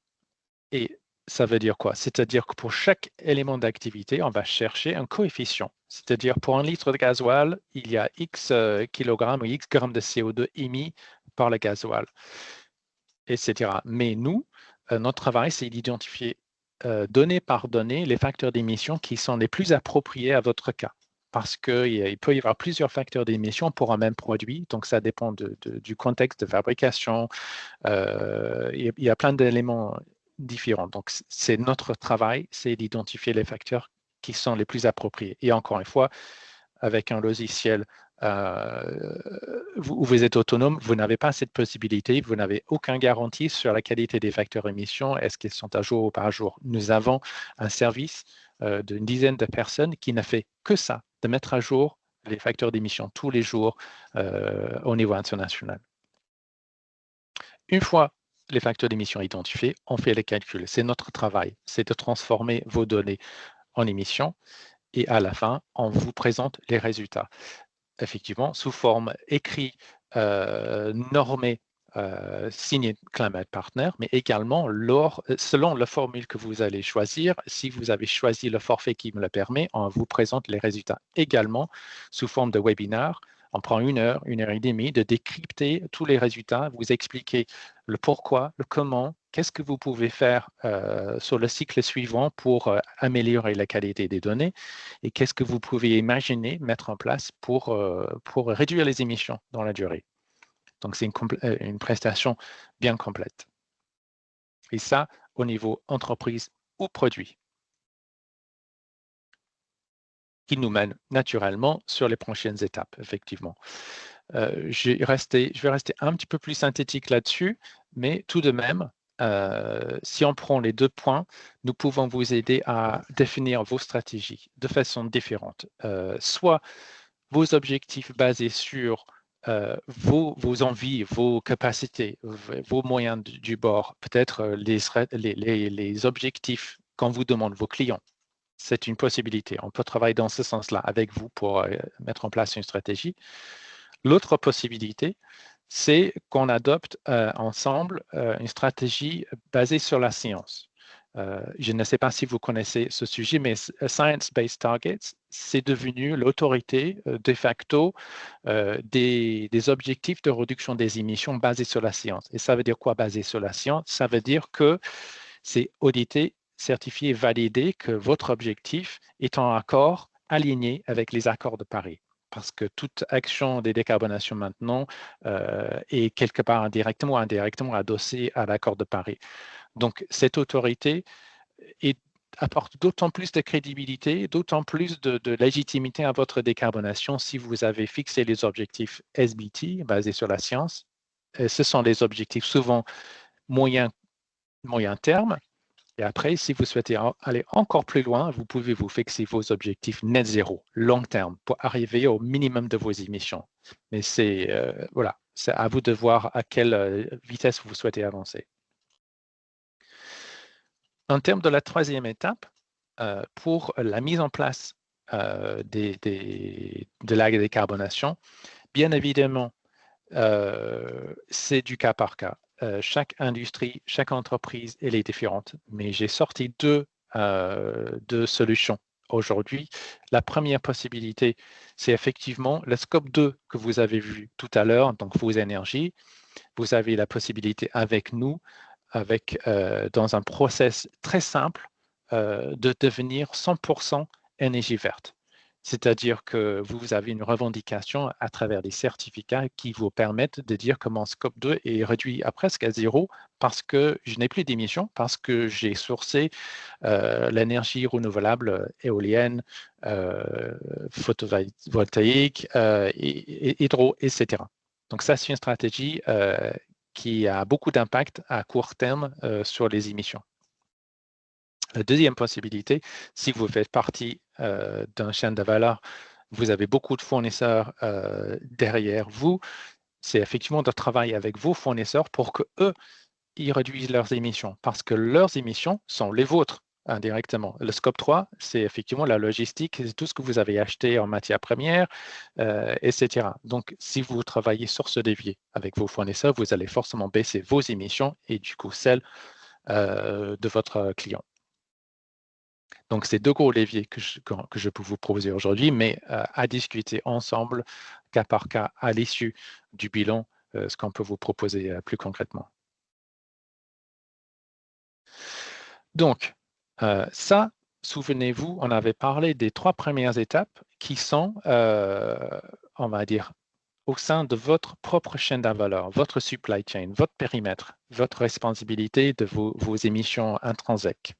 Et ça veut dire quoi? C'est-à-dire que pour chaque élément d'activité, on va chercher un coefficient. C'est-à-dire pour un litre de gasoil, il y a X kilogrammes ou X grammes de CO2 émis par le gasoil, etc. Mais nous, notre travail, c'est d'identifier donnée par donnée les facteurs d'émission qui sont les plus appropriés à votre cas. Parce qu'il peut y avoir plusieurs facteurs d'émission pour un même produit, donc ça dépend du contexte de fabrication. Il y a plein d'éléments différents. Donc, c'est notre travail, c'est d'identifier les facteurs qui sont les plus appropriés. Et encore une fois, avec un logiciel où vous êtes autonome, vous n'avez pas cette possibilité, vous n'avez aucune garantie sur la qualité des facteurs émissions, est-ce qu'ils sont à jour ou pas à jour. Nous avons un service d'une dizaine de personnes qui n'a fait que ça, de mettre à jour les facteurs d'émission tous les jours au niveau international. Une fois les facteurs d'émission identifiés, on fait les calculs. C'est notre travail, c'est de transformer vos données en émissions et à la fin, on vous présente les résultats. Effectivement, sous forme écrit, normée, signé Climate Partner, mais également selon la formule que vous allez choisir. Si vous avez choisi le forfait qui me le permet, on vous présente les résultats également sous forme de webinaire. On prend une heure et demie de décrypter tous les résultats, vous expliquer le pourquoi, le comment, qu'est-ce que vous pouvez faire sur le cycle suivant pour améliorer la qualité des données et qu'est-ce que vous pouvez imaginer mettre en place pour réduire les émissions dans la durée. Donc, c'est une prestation bien complète. Et ça, au niveau entreprise ou produit. qui nous mène naturellement sur les prochaines étapes, effectivement. Je vais rester un petit peu plus synthétique là-dessus, mais tout de même, si on prend les 2 points, nous pouvons vous aider à définir vos stratégies de façon différente. Soit vos objectifs basés sur vos envies, vos capacités, vos moyens du bord, peut-être les objectifs qu'on vous demande, vos clients. C'est une possibilité. On peut travailler dans ce sens-là avec vous pour mettre en place une stratégie. L'autre possibilité, c'est qu'on adopte ensemble une stratégie basée sur la science. Je ne sais pas si vous connaissez ce sujet, mais Science-Based Targets, c'est devenu l'autorité de facto des objectifs de réduction des émissions basés sur la science. Et ça veut dire quoi basé sur la science? Ça veut dire que c'est audité, certifié, validé que votre objectif est en accord, aligné avec les accords de Paris. Parce que toute action de décarbonation maintenant est quelque part indirectement ou indirectement adossée à l'accord de Paris. Donc, cette autorité apporte d'autant plus de crédibilité, d'autant plus de légitimité à votre décarbonation si vous avez fixé les objectifs SBT basés sur la science. Et ce sont des objectifs souvent moyen terme. Et après, si vous souhaitez aller encore plus loin, vous pouvez vous fixer vos objectifs net zéro, long terme, pour arriver au minimum de vos émissions. Mais c'est voilà, c'est à vous de voir à quelle vitesse vous souhaitez avancer. En termes de la troisième étape, pour la mise en place de la décarbonation, bien évidemment, c'est du cas par cas. Chaque industrie, chaque entreprise, elle est différente. Mais j'ai sorti deux solutions aujourd'hui. La première possibilité, c'est effectivement le scope 2 que vous avez vu tout à l'heure, donc vos énergies. Vous avez la possibilité avec nous, dans un process très simple, de devenir 100% énergie verte. C'est-à-dire que vous avez une revendication à travers des certificats qui vous permettent de dire que mon scope 2 est réduit à presque à zéro parce que je n'ai plus d'émissions, parce que j'ai sourcé l'énergie renouvelable éolienne, photovoltaïque, hydro, etc. Donc ça, c'est une stratégie qui a beaucoup d'impact à court terme sur les émissions. La deuxième possibilité, si vous faites partie d'un chaîne de valeur, vous avez beaucoup de fournisseurs derrière vous, c'est effectivement de travailler avec vos fournisseurs pour qu'eux, ils réduisent leurs émissions, parce que leurs émissions sont les vôtres indirectement. Le scope 3, c'est effectivement la logistique, c'est tout ce que vous avez acheté en matières premières, etc. Donc, si vous travaillez sur ce levier avec vos fournisseurs, vous allez forcément baisser vos émissions et du coup celles de votre client. Donc, c'est deux gros leviers que je peux vous proposer aujourd'hui, mais à discuter ensemble, cas par cas, à l'issue du bilan, ce qu'on peut vous proposer plus concrètement. Donc, ça, souvenez-vous, on avait parlé des 3 premières étapes qui sont, on va dire, au sein de votre propre chaîne de valeur, votre supply chain, votre périmètre, votre responsabilité de vos émissions intrinsèques.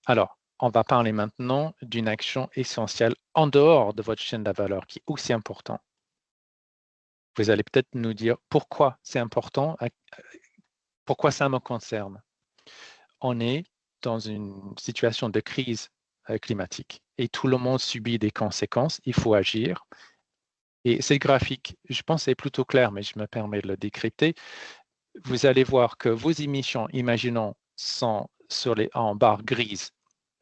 Alors, on va parler maintenant d'une action essentielle en dehors de votre chaîne de valeur qui est aussi important. Vous allez peut-être nous dire pourquoi c'est important, pourquoi ça me concerne. On est dans une situation de crise climatique et tout le monde subit des conséquences, il faut agir. Et c'est graphique, je pense que c'est plutôt clair, mais je me permets de le décrypter. Vous allez voir que vos émissions, imaginons, sont en barre grise.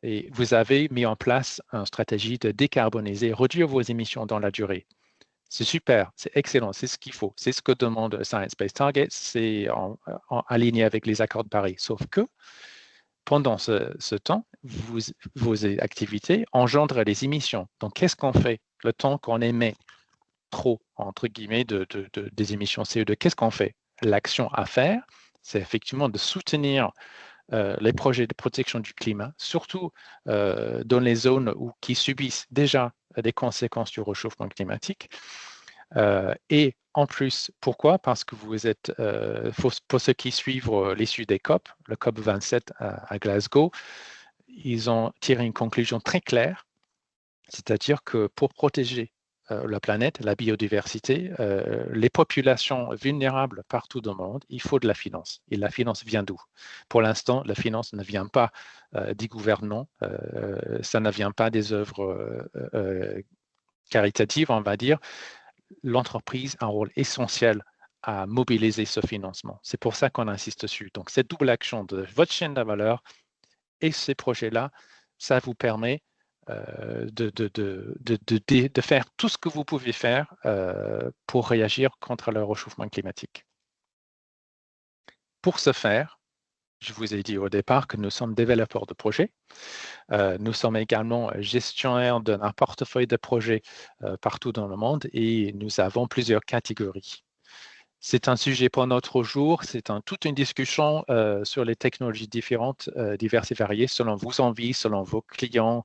Et vous avez mis en place une stratégie de décarboniser, réduire vos émissions dans la durée. C'est super, c'est excellent, c'est ce qu'il faut. C'est ce que demande Science-Based Targets, c'est aligné avec les accords de Paris. Sauf que pendant ce temps, vos activités engendrent des émissions. Donc, qu'est-ce qu'on fait le temps qu'on émet trop, entre guillemets, des émissions CO2? Qu'est-ce qu'on fait? L'action à faire, c'est effectivement de soutenir les projets de protection du climat, surtout dans les zones qui subissent déjà des conséquences du réchauffement climatique. Et en plus, pourquoi? Parce que vous êtes, pour ceux qui suivent l'issue des COP, le COP 27 à Glasgow, ils ont tiré une conclusion très claire C'est-à-dire que pour protéger la planète, la biodiversité, les populations vulnérables partout dans le monde, il faut de la finance. Et la finance vient d'où? Pour l'instant, la finance ne vient pas des gouvernants, ça ne vient pas des œuvres caritatives, on va dire. L'entreprise a un rôle essentiel à mobiliser ce financement. C'est pour ça qu'on insiste dessus. Donc, cette double action de votre chaîne de valeur et ces projets-là, ça vous permet de faire tout ce que vous pouvez faire pour réagir contre le réchauffement climatique. Pour ce faire, je vous ai dit au départ que nous sommes développeurs de projets. Nous sommes également gestionnaires d'un portefeuille de projets partout dans le monde et nous avons plusieurs catégories. C'est un sujet pour notre jour, c'est toute une discussion sur les technologies différentes, diverses et variées, selon vos envies, selon vos clients,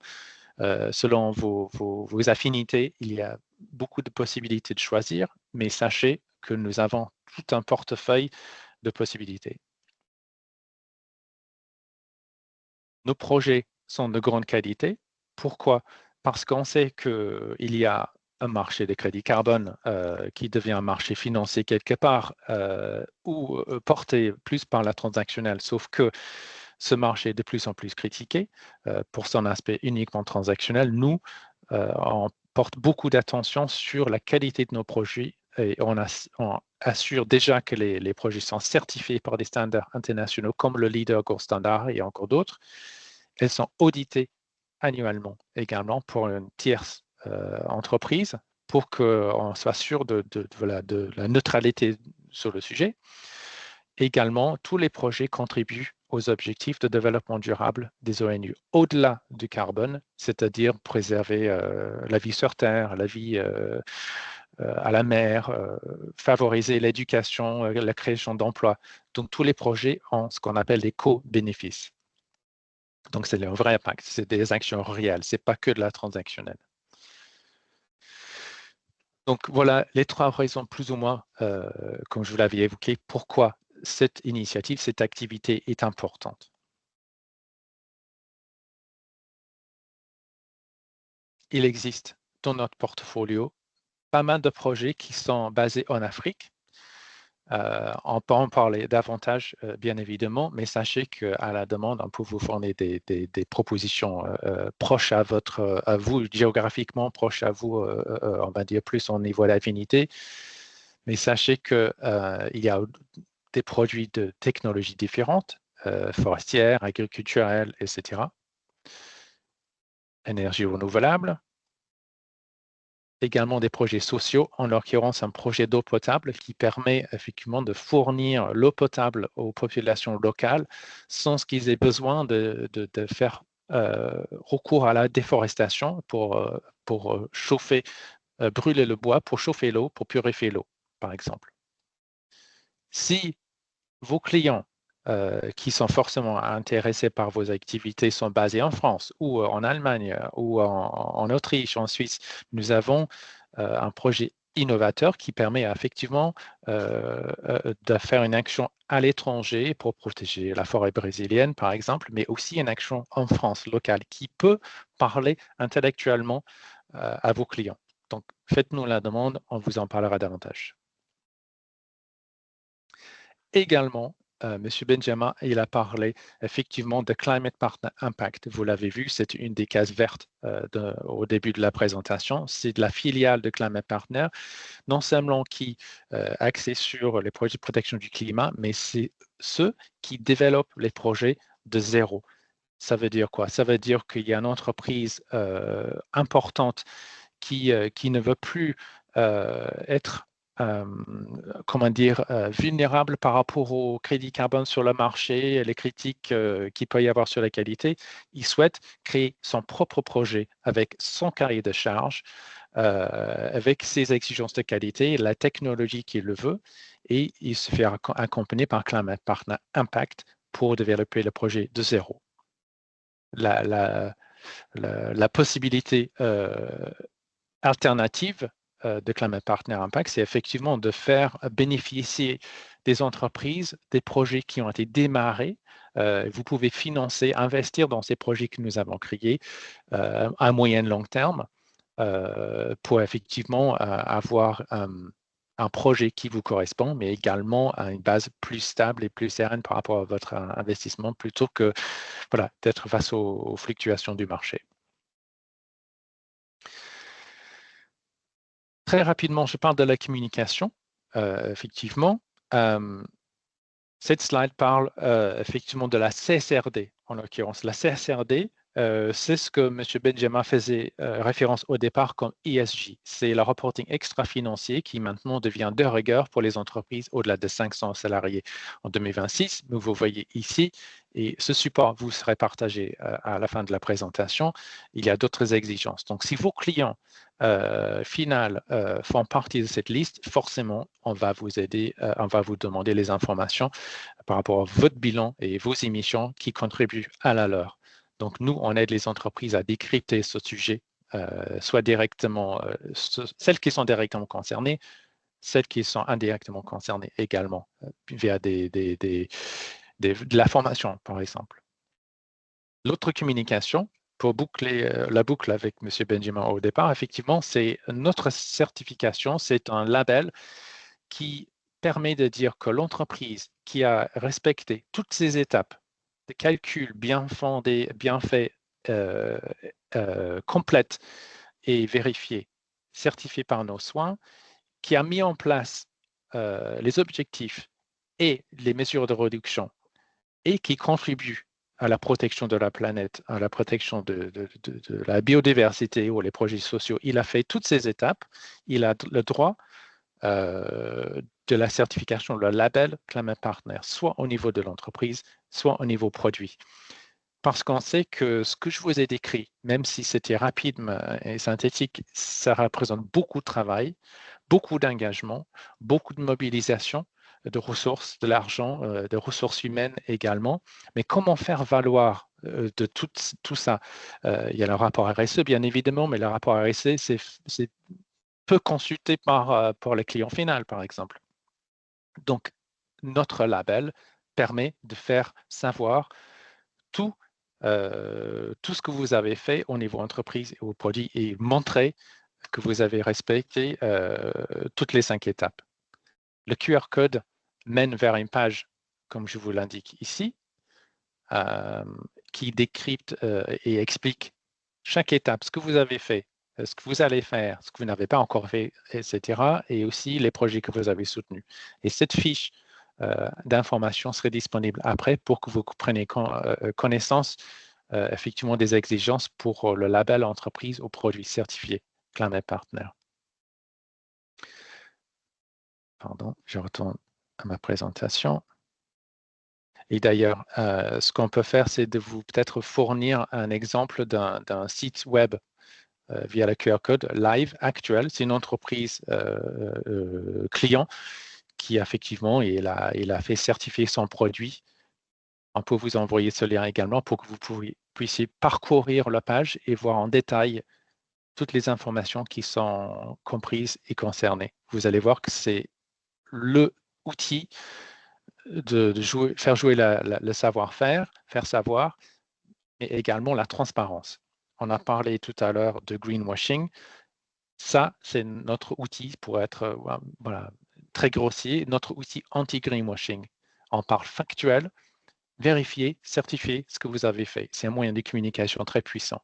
selon vos affinités. Il y a beaucoup de possibilités de choisir, mais sachez que nous avons tout un portefeuille de possibilités. Nos projets sont de grande qualité. Pourquoi? Parce qu'on sait qu'il y a un marché des crédits carbone qui devient un marché financier quelque part ou porté plus par la transactionnelle, sauf que ce marché est de plus en plus critiqué pour son aspect uniquement transactionnel. Nous, on porte beaucoup d'attention sur la qualité de nos projets et on assure déjà que les projets sont certifiés par des standards internationaux comme le Leader Gold Standard et encore d'autres. Elles sont auditées annuellement également pour une tierce entreprise pour qu'on soit sûr de la neutralité sur le sujet. Également, tous les projets contribuent aux objectifs de développement durable des ONU, au-delà du carbone, c'est-à-dire préserver la vie sur Terre, la vie à la mer, favoriser l'éducation, la création d'emplois. Donc, tous les projets ont ce qu'on appelle des co-bénéfices. Donc, c'est un vrai impact, c'est des actions réelles, ce n'est pas que de la transactionnelle. Donc, voilà les trois raisons plus ou moins, comme je vous l'avais évoqué, pourquoi cette initiative, cette activité est importante. Il existe dans notre portfolio pas mal de projets qui sont basés en Afrique. On peut en parler davantage, bien évidemment, mais sachez qu'à la demande, on peut vous fournir des propositions proches à vous, géographiquement, proches à vous, on va dire plus au niveau d'affinité. Mais sachez qu'il y a des produits de technologies différentes, forestières, agriculturelles, etc. Énergie renouvelable. Également des projets sociaux, en l'occurrence un projet d'eau potable qui permet effectivement de fournir l'eau potable aux populations locales sans qu'ils aient besoin de faire recours à la déforestation pour chauffer, brûler le bois, pour chauffer l'eau, pour purifier l'eau, par exemple. Si vos clients qui sont forcément intéressés par vos activités sont basés en France ou en Allemagne ou en Autriche, en Suisse, nous avons un projet innovateur qui permet effectivement de faire une action à l'étranger pour protéger la forêt brésilienne, par exemple, mais aussi une action en France locale qui peut parler intellectuellement à vos clients. Donc, faites-nous la demande, on vous en parlera davantage. Également, M. Benjamin, il a parlé effectivement de Climate Partner Impact. Vous l'avez vu, c'est une des cases vertes au début de la présentation. C'est de la filiale de Climate Partner, non seulement qui est axée sur les projets de protection du climat, mais c'est ceux qui développent les projets de zéro. Ça veut dire quoi? Ça veut dire qu'il y a une entreprise importante qui ne veut plus être comment dire, vulnérable par rapport au crédit carbone sur le marché et les critiques qu'il peut y avoir sur la qualité. Il souhaite créer son propre projet avec son cahier de charges, avec ses exigences de qualité, la technologie qu'il le veut, et il se fait accompagner par Climate Partner Impact pour développer le projet de zéro. La possibilité alternative de Climate Partner Impact, c'est effectivement de faire bénéficier des entreprises des projets qui ont été démarrés. Vous pouvez financer, investir dans ces projets que nous avons créés à moyen et long terme pour effectivement avoir un projet qui vous correspond, mais également à une base plus stable et plus sereine par rapport à votre investissement, plutôt que voilà, d'être face aux fluctuations du marché. Très rapidement, je parle de la communication. Effectivement, cette slide parle effectivement de la CSRD, en l'occurrence. La CSRD, c'est ce que M. Benjamin faisait référence au départ comme ESG. C'est le reporting extra-financier qui maintenant devient de rigueur pour les entreprises au-delà de 500 salariés en 2026. Mais vous voyez ici, et ce support vous serait partagé à la fin de la présentation, il y a d'autres exigences. Donc, si vos clients finaux font partie de cette liste, forcément, on va vous aider, on va vous demander les informations par rapport à votre bilan et vos émissions qui contribuent à la leur. Donc, nous, on aide les entreprises à décrypter ce sujet, soit directement, celles qui sont directement concernées, celles qui sont indirectement concernées également, via de la formation, par exemple. L'autre communication, pour boucler la boucle avec M. Benjamin au départ, effectivement, c'est notre certification, c'est un label qui permet de dire que l'entreprise qui a respecté toutes ces étapes de calcul bien fondées, bien fait, complètes et vérifiées, certifiées par nos soins, qui a mis en place les objectifs et les mesures de réduction et qui contribue à la protection de la planète, à la protection de la biodiversité ou les projets sociaux. Il a fait toutes ces étapes. Il a le droit de la certification, le label Climate Partner, soit au niveau de l'entreprise, soit au niveau produit. Parce qu'on sait que ce que je vous ai décrit, même si c'était rapide et synthétique, ça représente beaucoup de travail, beaucoup d'engagement, beaucoup de mobilisation de ressources, de l'argent, de ressources humaines également. Mais comment faire valoir de tout ça? Il y a le rapport RSE, bien évidemment, mais le rapport RSE, c'est peu consulté pour le client final, par exemple. Donc, notre label permet de faire savoir tout ce que vous avez fait au niveau entreprise et au produit et montrer que vous avez respecté toutes les 5 étapes. Le QR code mène vers une page, comme je vous l'indique ici, qui décrypte et explique chaque étape, ce que vous avez fait, ce que vous allez faire, ce que vous n'avez pas encore fait, etc. Et aussi les projets que vous avez soutenus. Et cette fiche d'information serait disponible après pour que vous preniez connaissance effectivement des exigences pour le label entreprise ou produit certifié Climate Partner. Pardon, je retourne à ma présentation. Et d'ailleurs, ce qu'on peut faire, c'est de vous peut-être fournir un exemple d'un site web via le QR code live actuel. C'est une entreprise client qui effectivement, il a fait certifier son produit. On peut vous envoyer ce lien également pour que vous puissiez parcourir la page et voir en détail toutes les informations qui sont comprises et concernées. Vous allez voir que c'est le outil de faire jouer le savoir-faire, faire savoir, mais également la transparence. On a parlé tout à l'heure de greenwashing. Ça, c'est notre outil pour être voilà, très grossier, notre outil anti-greenwashing. On parle factuel, vérifier, certifier ce que vous avez fait. C'est un moyen de communication très puissant.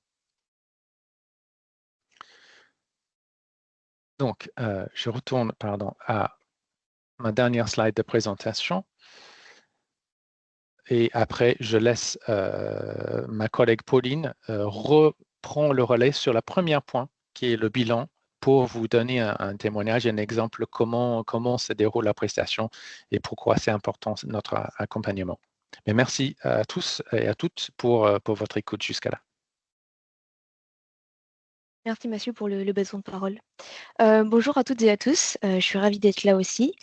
Donc, je retourne à ma dernière slide de présentation. Et après, je laisse ma collègue Pauline reprendre le relais sur le premier point, qui est le bilan, pour vous donner un témoignage, un exemple comment se déroule la prestation et pourquoi c'est important notre accompagnement. Mais merci à tous et à toutes pour votre écoute jusqu'à là. Merci Mathieu pour le besoin de parole. Bonjour à toutes et à tous, je suis ravie d'être là aussi.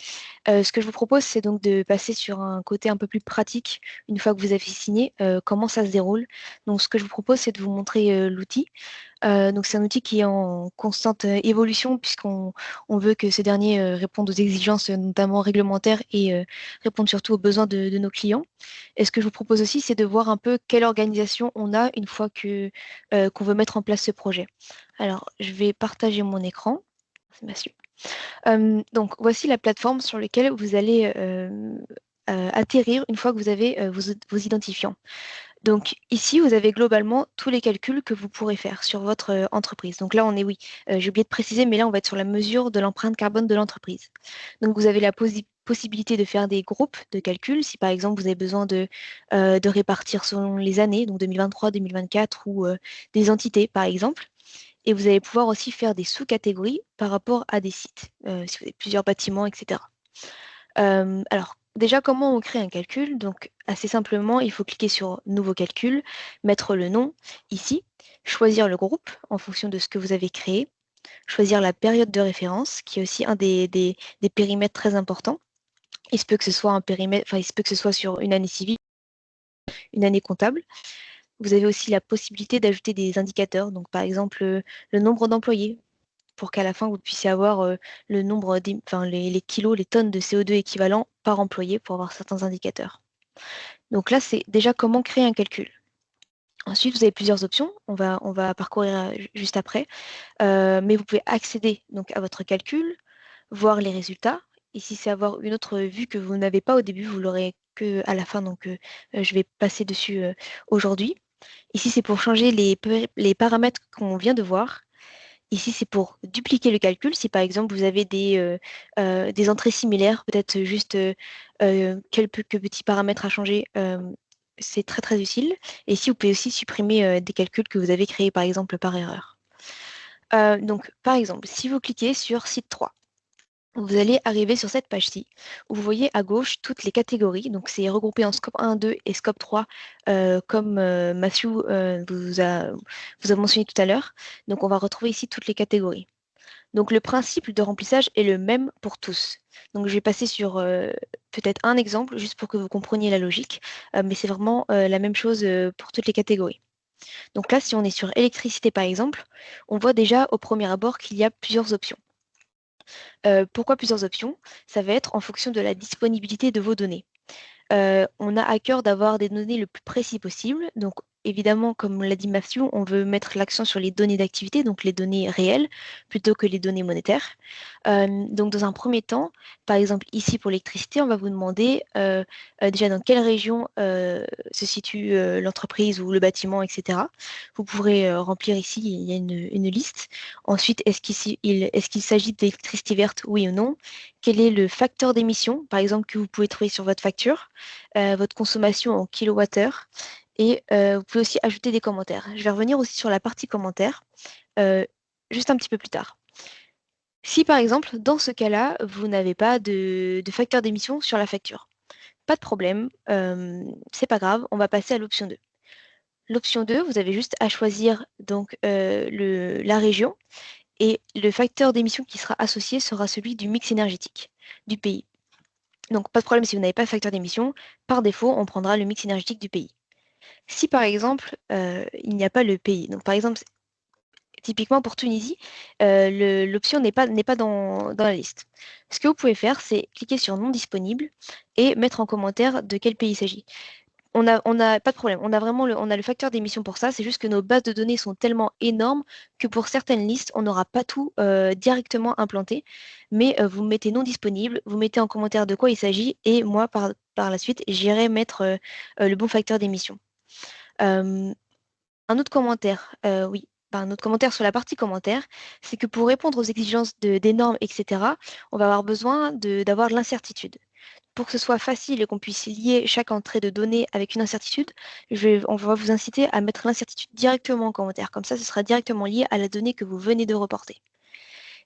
Ce que je vous propose, c'est donc de passer sur un côté un peu plus pratique, une fois que vous avez signé, comment ça se déroule. Donc ce que je vous propose, c'est de vous montrer l'outil. Donc c'est un outil qui est en constante évolution puisqu'on veut que ce dernier réponde aux exigences notamment réglementaires et réponde surtout aux besoins de nos clients. Et ce que je vous propose aussi, c'est de voir un peu quelle organisation on a une fois qu'on veut mettre en place ce projet. Alors, je vais partager mon écran. C'est ma suite. Donc, voici la plateforme sur laquelle vous allez atterrir une fois que vous avez vos identifiants. Donc ici, vous avez globalement tous les calculs que vous pourrez faire sur votre entreprise. Donc là, on est, oui, j'ai oublié de préciser, mais là, on va être sur la mesure de l'empreinte carbone de l'entreprise. Donc vous avez la possibilité de faire des groupes de calculs. Si par exemple, vous avez besoin de répartir selon les années, donc 2023, 2024, ou des entités, par exemple. Et vous allez pouvoir aussi faire des sous-catégories par rapport à des sites, si vous avez plusieurs bâtiments, etc. Alors, déjà, comment on crée un calcul? Donc, assez simplement, il faut cliquer sur Nouveau calcul, mettre le nom ici, choisir le groupe en fonction de ce que vous avez créé, choisir la période de référence, qui est aussi un des périmètres très importants. Il se peut que ce soit un périmètre, enfin, il se peut que ce soit sur une année civile, une année comptable. Vous avez aussi la possibilité d'ajouter des indicateurs, donc par exemple le nombre d'employés, pour qu'à la fin, vous puissiez avoir le nombre, enfin, les kilos, les tonnes de CO2 équivalents par employé pour avoir certains indicateurs. Donc là, c'est déjà comment créer un calcul. Ensuite, vous avez plusieurs options. On va parcourir juste après. Mais vous pouvez accéder donc, à votre calcul, voir les résultats. Ici, c'est avoir une autre vue que vous n'avez pas au début. Vous l'aurez qu'à la fin. Donc, je vais passer dessus aujourd'hui. Ici, c'est pour changer les paramètres qu'on vient de voir. Ici, c'est pour dupliquer le calcul. Si par exemple, vous avez des entrées similaires, peut-être juste quelques petits paramètres à changer, c'est très très utile. Et ici, vous pouvez aussi supprimer des calculs que vous avez créés par exemple par erreur. Donc, par exemple, si vous cliquez sur site 3, vous allez arriver sur cette page-ci où vous voyez à gauche toutes les catégories. Donc, c'est regroupé en scope 1, 2 et scope 3, comme Matthew vous a mentionné tout à l'heure. Donc, on va retrouver ici toutes les catégories. Donc, le principe de remplissage est le même pour tous. Donc, je vais passer sur peut-être un exemple, juste pour que vous compreniez la logique, mais c'est vraiment la même chose pour toutes les catégories. Donc là, si on est sur électricité, par exemple, on voit déjà au premier abord qu'il y a plusieurs options. Pourquoi plusieurs options? Ça va être en fonction de la disponibilité de vos données. On a à cœur d'avoir des données le plus précis possible. Donc, évidemment, comme l'a dit Matthew, on veut mettre l'accent sur les données d'activité, donc les données réelles, plutôt que les données monétaires. Donc, dans un premier temps, par exemple, ici pour l'électricité, on va vous demander déjà dans quelle région se situe l'entreprise ou le bâtiment, etc. Vous pourrez remplir ici, il y a une liste. Ensuite, est-ce qu'il s'agit d'électricité verte, oui ou non? Quel est le facteur d'émission, par exemple, que vous pouvez trouver sur votre facture, votre consommation en kilowattheure, et vous pouvez aussi ajouter des commentaires. Je vais revenir aussi sur la partie commentaires juste un petit peu plus tard. Si par exemple, dans ce cas-là, vous n'avez pas de facteur d'émission sur la facture, pas de problème, c'est pas grave, on va passer à l'option 2. L'option 2, vous avez juste à choisir donc, la région, et le facteur d'émission qui sera associé sera celui du mix énergétique du pays. Donc, pas de problème si vous n'avez pas de facteur d'émission. Par défaut, on prendra le mix énergétique du pays. Si, par exemple, il n'y a pas le pays, donc par exemple, typiquement pour Tunisie, l'option n'est pas dans la liste. Ce que vous pouvez faire, c'est cliquer sur non disponible et mettre en commentaire de quel pays il s'agit. On a pas de problème. On a le facteur d'émission pour ça. C'est juste que nos bases de données sont tellement énormes que pour certaines listes, on n'aura pas tout directement implanté. Mais vous mettez non disponible, vous mettez en commentaire de quoi il s'agit, et moi, par la suite, j'irai mettre le bon facteur d'émission. Un autre commentaire, oui. Un autre commentaire sur la partie commentaires, c'est que pour répondre aux exigences des normes, etc., on va avoir besoin d'avoir de l'incertitude. Pour que ce soit facile et qu'on puisse lier chaque entrée de données avec une incertitude, on va vous inciter à mettre l'incertitude directement en commentaire. Comme ça, ce sera directement lié à la donnée que vous venez de reporter.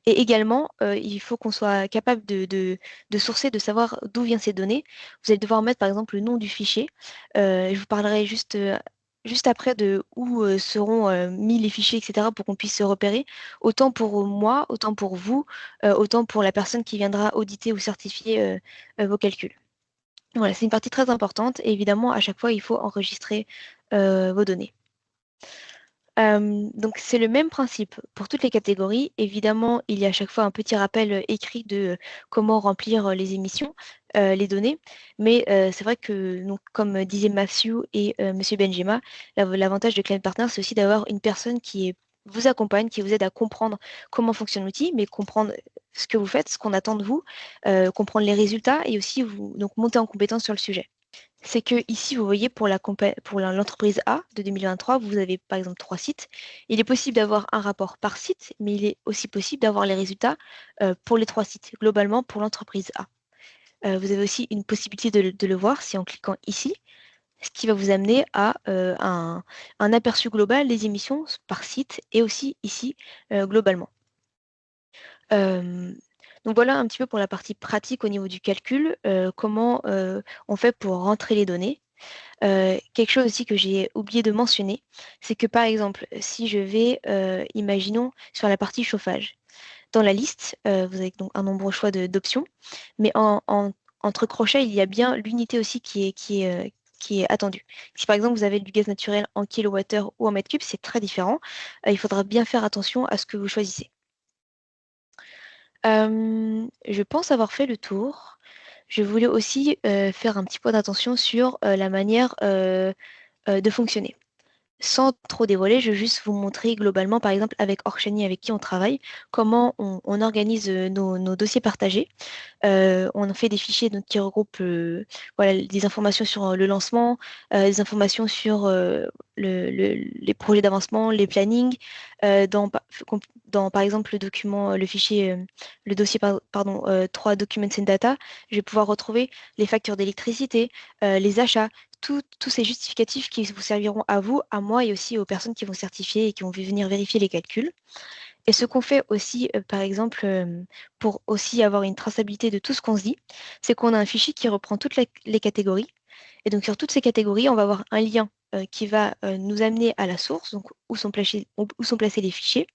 Et également, il faut qu'on soit capable de sourcer, de savoir d'où viennent ces données. Vous allez devoir mettre par exemple le nom du fichier. Je vous parlerai juste après de où seront mis les fichiers, etc., pour qu'on puisse se repérer, autant pour moi, autant pour vous, autant pour la personne qui viendra auditer ou certifier vos calculs. Voilà, c'est une partie très importante, et évidemment, à chaque fois, il faut enregistrer vos données. Donc, c'est le même principe pour toutes les catégories. Évidemment, il y a à chaque fois un petit rappel écrit de comment remplir les émissions, les données. Mais c'est vrai que, donc, comme disaient Matthew et Monsieur Benjima, l'avantage de Climate Partner, c'est aussi d'avoir une personne vous accompagne, qui vous aide à comprendre comment fonctionne l'outil, mais comprendre ce que vous faites, ce qu'on attend de vous, comprendre les résultats et aussi donc, monter en compétence sur le sujet. C'est que ici, vous voyez, pour l'entreprise A de 2023, vous avez par exemple 3 sites. Il est possible d'avoir un rapport par site, mais il est aussi possible d'avoir les résultats pour les 3 sites, globalement pour l'entreprise A. Vous avez aussi une possibilité de le voir si en cliquant ici, ce qui va vous amener à un aperçu global des émissions par site et aussi ici globalement. Donc voilà un petit peu pour la partie pratique au niveau du calcul, comment on fait pour rentrer les données. Quelque chose aussi que j'ai oublié de mentionner, c'est que par exemple, si je vais, imaginons, sur la partie chauffage, dans la liste, vous avez donc un nombreux choix d'options, mais entre crochets, il y a bien l'unité aussi qui est attendue. Si par exemple vous avez du gaz naturel en kilowattheure ou en mètre cube, c'est très différent. Il faudra bien faire attention à ce que vous choisissez. Je pense avoir fait le tour. Je voulais aussi faire un petit point d'attention sur la manière de fonctionner. Sans trop dévoiler, je vais juste vous montrer globalement, par exemple avec Orchani avec qui on travaille, comment on organise nos dossiers partagés. On fait des fichiers donc, qui regroupent voilà, des informations sur le lancement, des informations sur les projets d'avancement, les plannings. Dans, par exemple, le document, le fichier, le dossier, pardon, 3 Documents and Data, je vais pouvoir retrouver les factures d'électricité, les achats, tous ces justificatifs qui vous serviront à vous, à moi et aussi aux personnes qui vont certifier et qui vont venir vérifier les calculs. Et ce qu'on fait aussi, par exemple, pour aussi avoir une traçabilité de tout ce qu'on se dit, c'est qu'on a un fichier qui reprend toutes les catégories. Et donc, sur toutes ces catégories, on va avoir un lien qui va nous amener à la source, donc où sont placés les fichiers.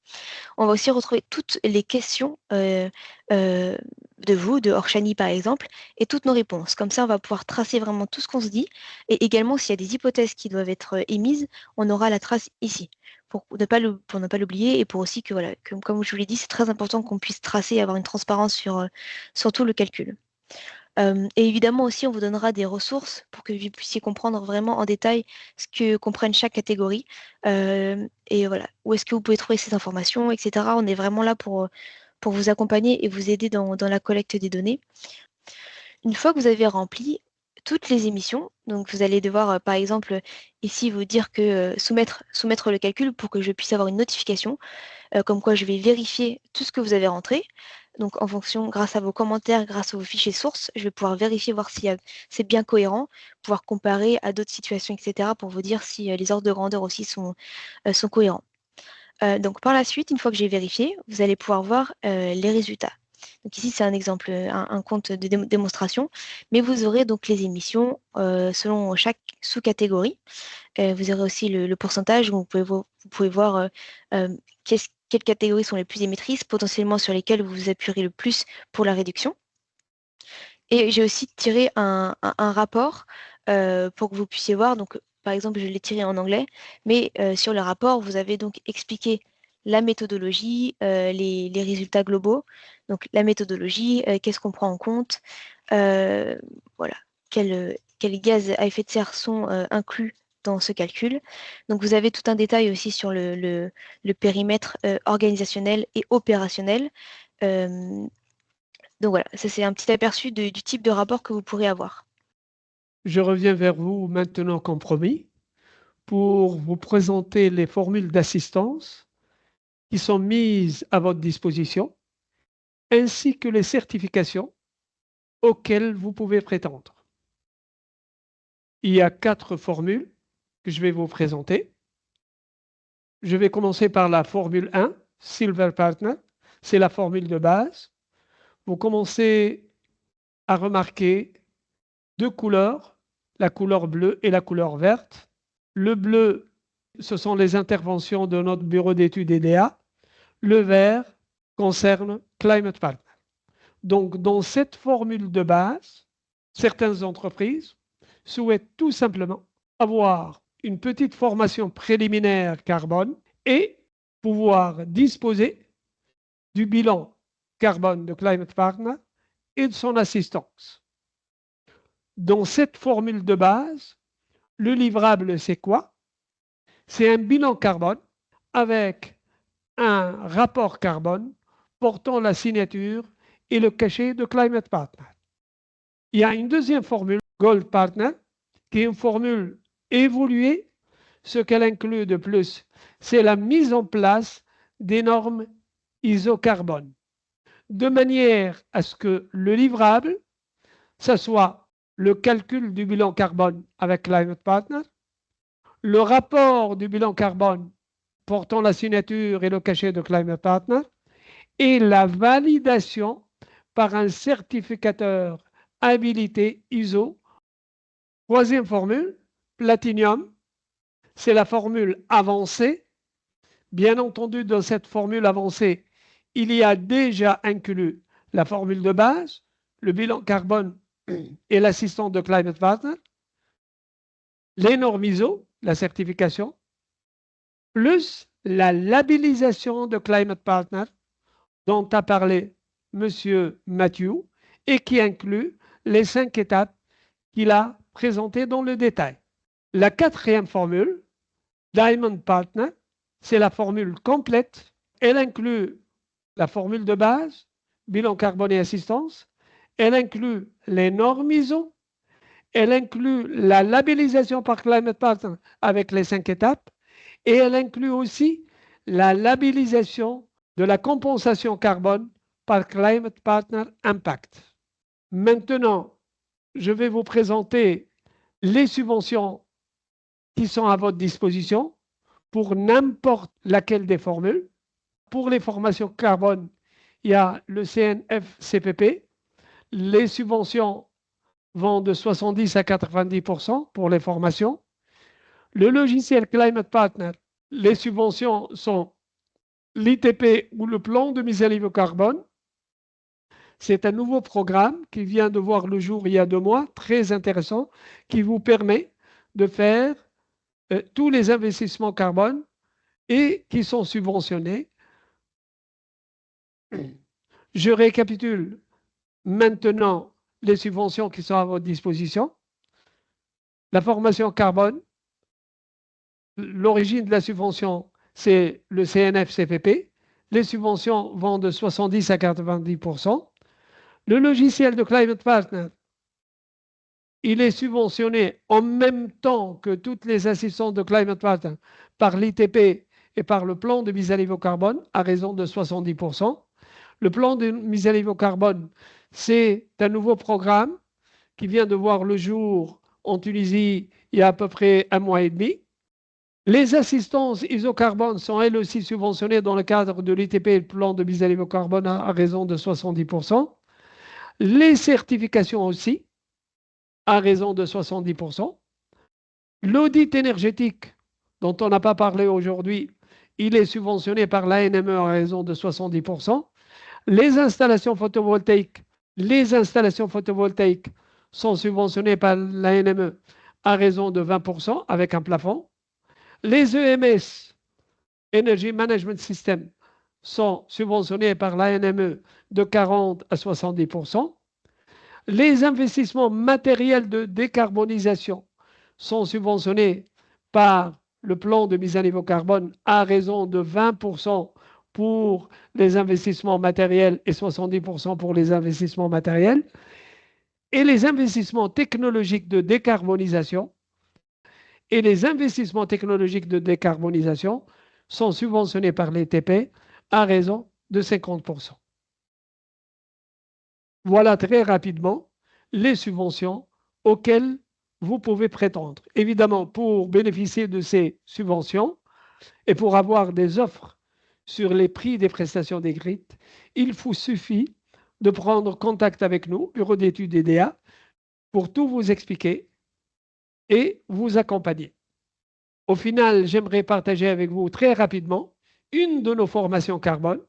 On va aussi retrouver toutes les questions de vous, de Orchani par exemple, et toutes nos réponses. Comme ça, on va pouvoir tracer vraiment tout ce qu'on se dit. Et également, s'il y a des hypothèses qui doivent être émises, on aura la trace ici. Pour ne pas l'oublier et pour aussi que, voilà, comme je vous l'ai dit, c'est très important qu'on puisse tracer et avoir une transparence sur tout le calcul. Et évidemment aussi, on vous donnera des ressources pour que vous puissiez comprendre vraiment en détail ce que comprennent chaque catégorie. Et voilà, où est-ce que vous pouvez trouver ces informations, etc. On est vraiment là pour vous accompagner et vous aider dans la collecte des données. Une fois que vous avez rempli toutes les émissions, donc vous allez devoir, par exemple, ici vous dire que soumettre le calcul pour que je puisse avoir une notification, comme quoi je vais vérifier tout ce que vous avez rentré. Donc en fonction, grâce à vos commentaires, grâce à vos fichiers sources, je vais pouvoir vérifier, voir si c'est bien cohérent, pouvoir comparer à d'autres situations, etc. pour vous dire si les ordres de grandeur aussi sont cohérents. Donc par la suite, une fois que j'ai vérifié, vous allez pouvoir voir les résultats. Donc ici, c'est un exemple, un compte de démonstration, mais vous aurez donc les émissions selon chaque sous-catégorie. Vous aurez aussi le pourcentage où vous pouvez voir quelles catégories sont les plus émettrices, potentiellement sur lesquelles vous vous appuierez le plus pour la réduction. Et j'ai aussi tiré un rapport pour que vous puissiez voir. Donc, par exemple, je l'ai tiré en anglais, mais sur le rapport, vous avez donc expliqué la méthodologie, les résultats globaux. Donc, la méthodologie, qu'est-ce qu'on prend en compte, voilà, quels gaz à effet de serre sont inclus dans ce calcul. Donc, vous avez tout un détail aussi sur le périmètre organisationnel et opérationnel. Donc voilà, ça c'est un petit aperçu du type de rapport que vous pourrez avoir. Je reviens vers vous maintenant comme promis pour vous présenter les formules d'assistance qui sont mises à votre disposition ainsi que les certifications auxquelles vous pouvez prétendre. Il y a 4 formules que je vais vous présenter. Je vais commencer par la formule 1, Silver Partner. C'est la formule de base. Vous commencez à remarquer 2 couleurs, la couleur bleue et la couleur verte. Le bleu, ce sont les interventions de notre bureau d'études EDA. Le vert concerne Climate Partner. Donc, dans cette formule de base, certaines entreprises souhaitent tout simplement avoir une petite formation préliminaire carbone et pouvoir disposer du bilan carbone de Climate Partner et de son assistance. Dans cette formule de base, le livrable, c'est quoi? C'est un bilan carbone avec un rapport carbone portant la signature et le cachet de Climate Partner. Il y a une deuxième formule, Gold Partner, qui est une formule évoluée. Ce qu'elle inclut de plus, c'est la mise en place des normes ISO carbone, de manière à ce que le livrable, ça soit le calcul du bilan carbone avec Climate Partner, le rapport du bilan carbone portant la signature et le cachet de Climate Partner, et la validation par un certificateur habilité ISO. Troisième formule, Platinum, c'est la formule avancée. Bien entendu, dans cette formule avancée, il y a déjà inclus la formule de base, le bilan carbone et l'assistance de Climate Partner, les normes ISO, la certification, plus la labellisation de Climate Partner dont a parlé M. Mathieu et qui inclut les 5 étapes qu'il a présentées dans le détail. La quatrième formule, Diamond Partner, c'est la formule complète. Elle inclut la formule de base, bilan carbone et assistance. Elle inclut les normes ISO. Elle inclut la labellisation par Climate Partner avec les 5 étapes. Et elle inclut aussi la labellisation de la compensation carbone par Climate Partner Impact. Maintenant, je vais vous présenter les subventions qui sont à votre disposition pour n'importe laquelle des formules. Pour les formations carbone, il y a le CNF-CPP. Les subventions vont de 70 à 90% pour les formations. Le logiciel Climate Partner, les subventions sont l'ITP ou le plan de mise à niveau carbone. C'est un nouveau programme qui vient de voir le jour il y a 2 mois, très intéressant, qui vous permet de faire tous les investissements carbone et qui sont subventionnés. Je récapitule maintenant les subventions qui sont à votre disposition. La formation carbone, l'origine de la subvention, c'est le CNF-CPP. Les subventions vont de 70 à 90%. Le logiciel de Climate Partner, il est subventionné en même temps que toutes les assistances de Climate Partner par l'ITP et par le plan de mise à niveau carbone à raison de 70%. Le plan de mise à niveau carbone, c'est un nouveau programme qui vient de voir le jour en Tunisie il y a à peu près 1 mois et demi. Les assistances isocarbone sont elles aussi subventionnées dans le cadre de l'ITP et le plan de mise à niveau carbone à raison de 70%. Les certifications aussi, à raison de 70%. L'audit énergétique, dont on n'a pas parlé aujourd'hui, il est subventionné par l'ANME à raison de 70%. Les installations photovoltaïques sont subventionnées par l'ANME à raison de 20% avec un plafond. Les EMS, Energy Management System, sont subventionnés par l'ANME de 40 à 70%. Les investissements matériels de décarbonisation sont subventionnés par le plan de mise à niveau carbone à raison de 20% pour les investissements matériels et 70% pour les investissements matériels. Et les investissements technologiques de décarbonisation sont subventionnés par l'ITP à raison de 50%. Voilà très rapidement les subventions auxquelles vous pouvez prétendre. Évidemment, pour bénéficier de ces subventions et pour avoir des offres sur les prix des prestations décrites, il vous suffit de prendre contact avec nous, Bureau d'études EDA, pour tout vous expliquer et vous accompagner. Au final, j'aimerais partager avec vous très rapidement une de nos formations carbone.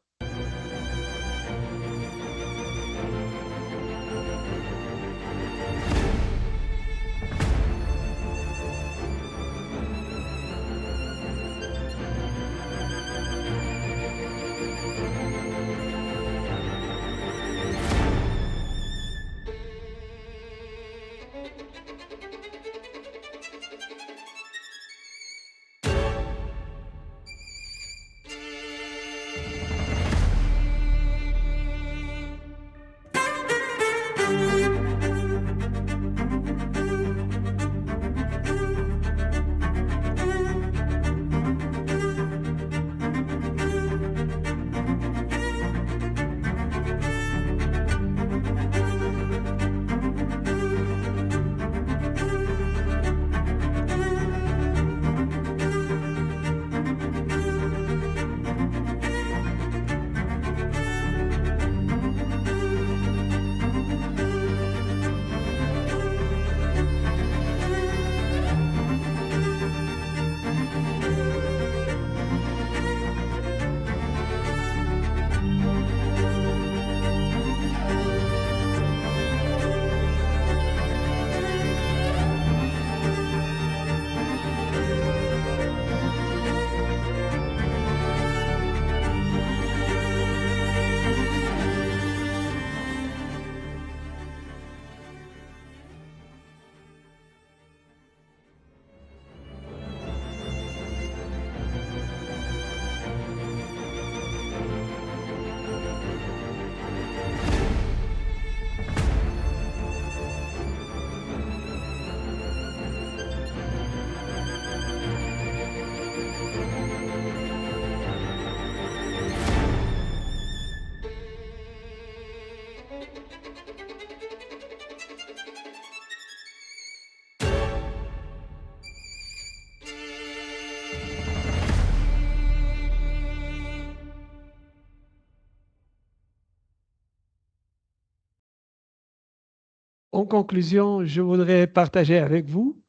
En conclusion, je voudrais partager avec vous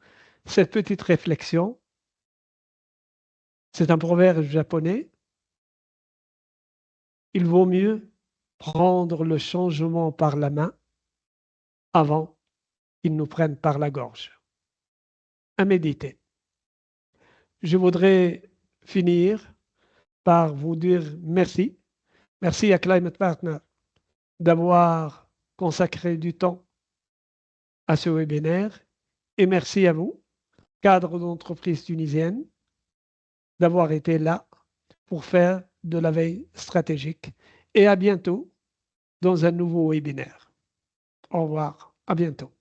cette petite réflexion. C'est un proverbe japonais. Il vaut mieux prendre le changement par la main avant qu'il nous prenne par la gorge. À méditer. Je voudrais finir par vous dire merci. Merci à Climate Partner d'avoir consacré du temps à ce webinaire et merci à vous, cadres d'entreprise tunisienne, d'avoir été là pour faire de la veille stratégique. Et à bientôt dans un nouveau webinaire. Au revoir, à bientôt.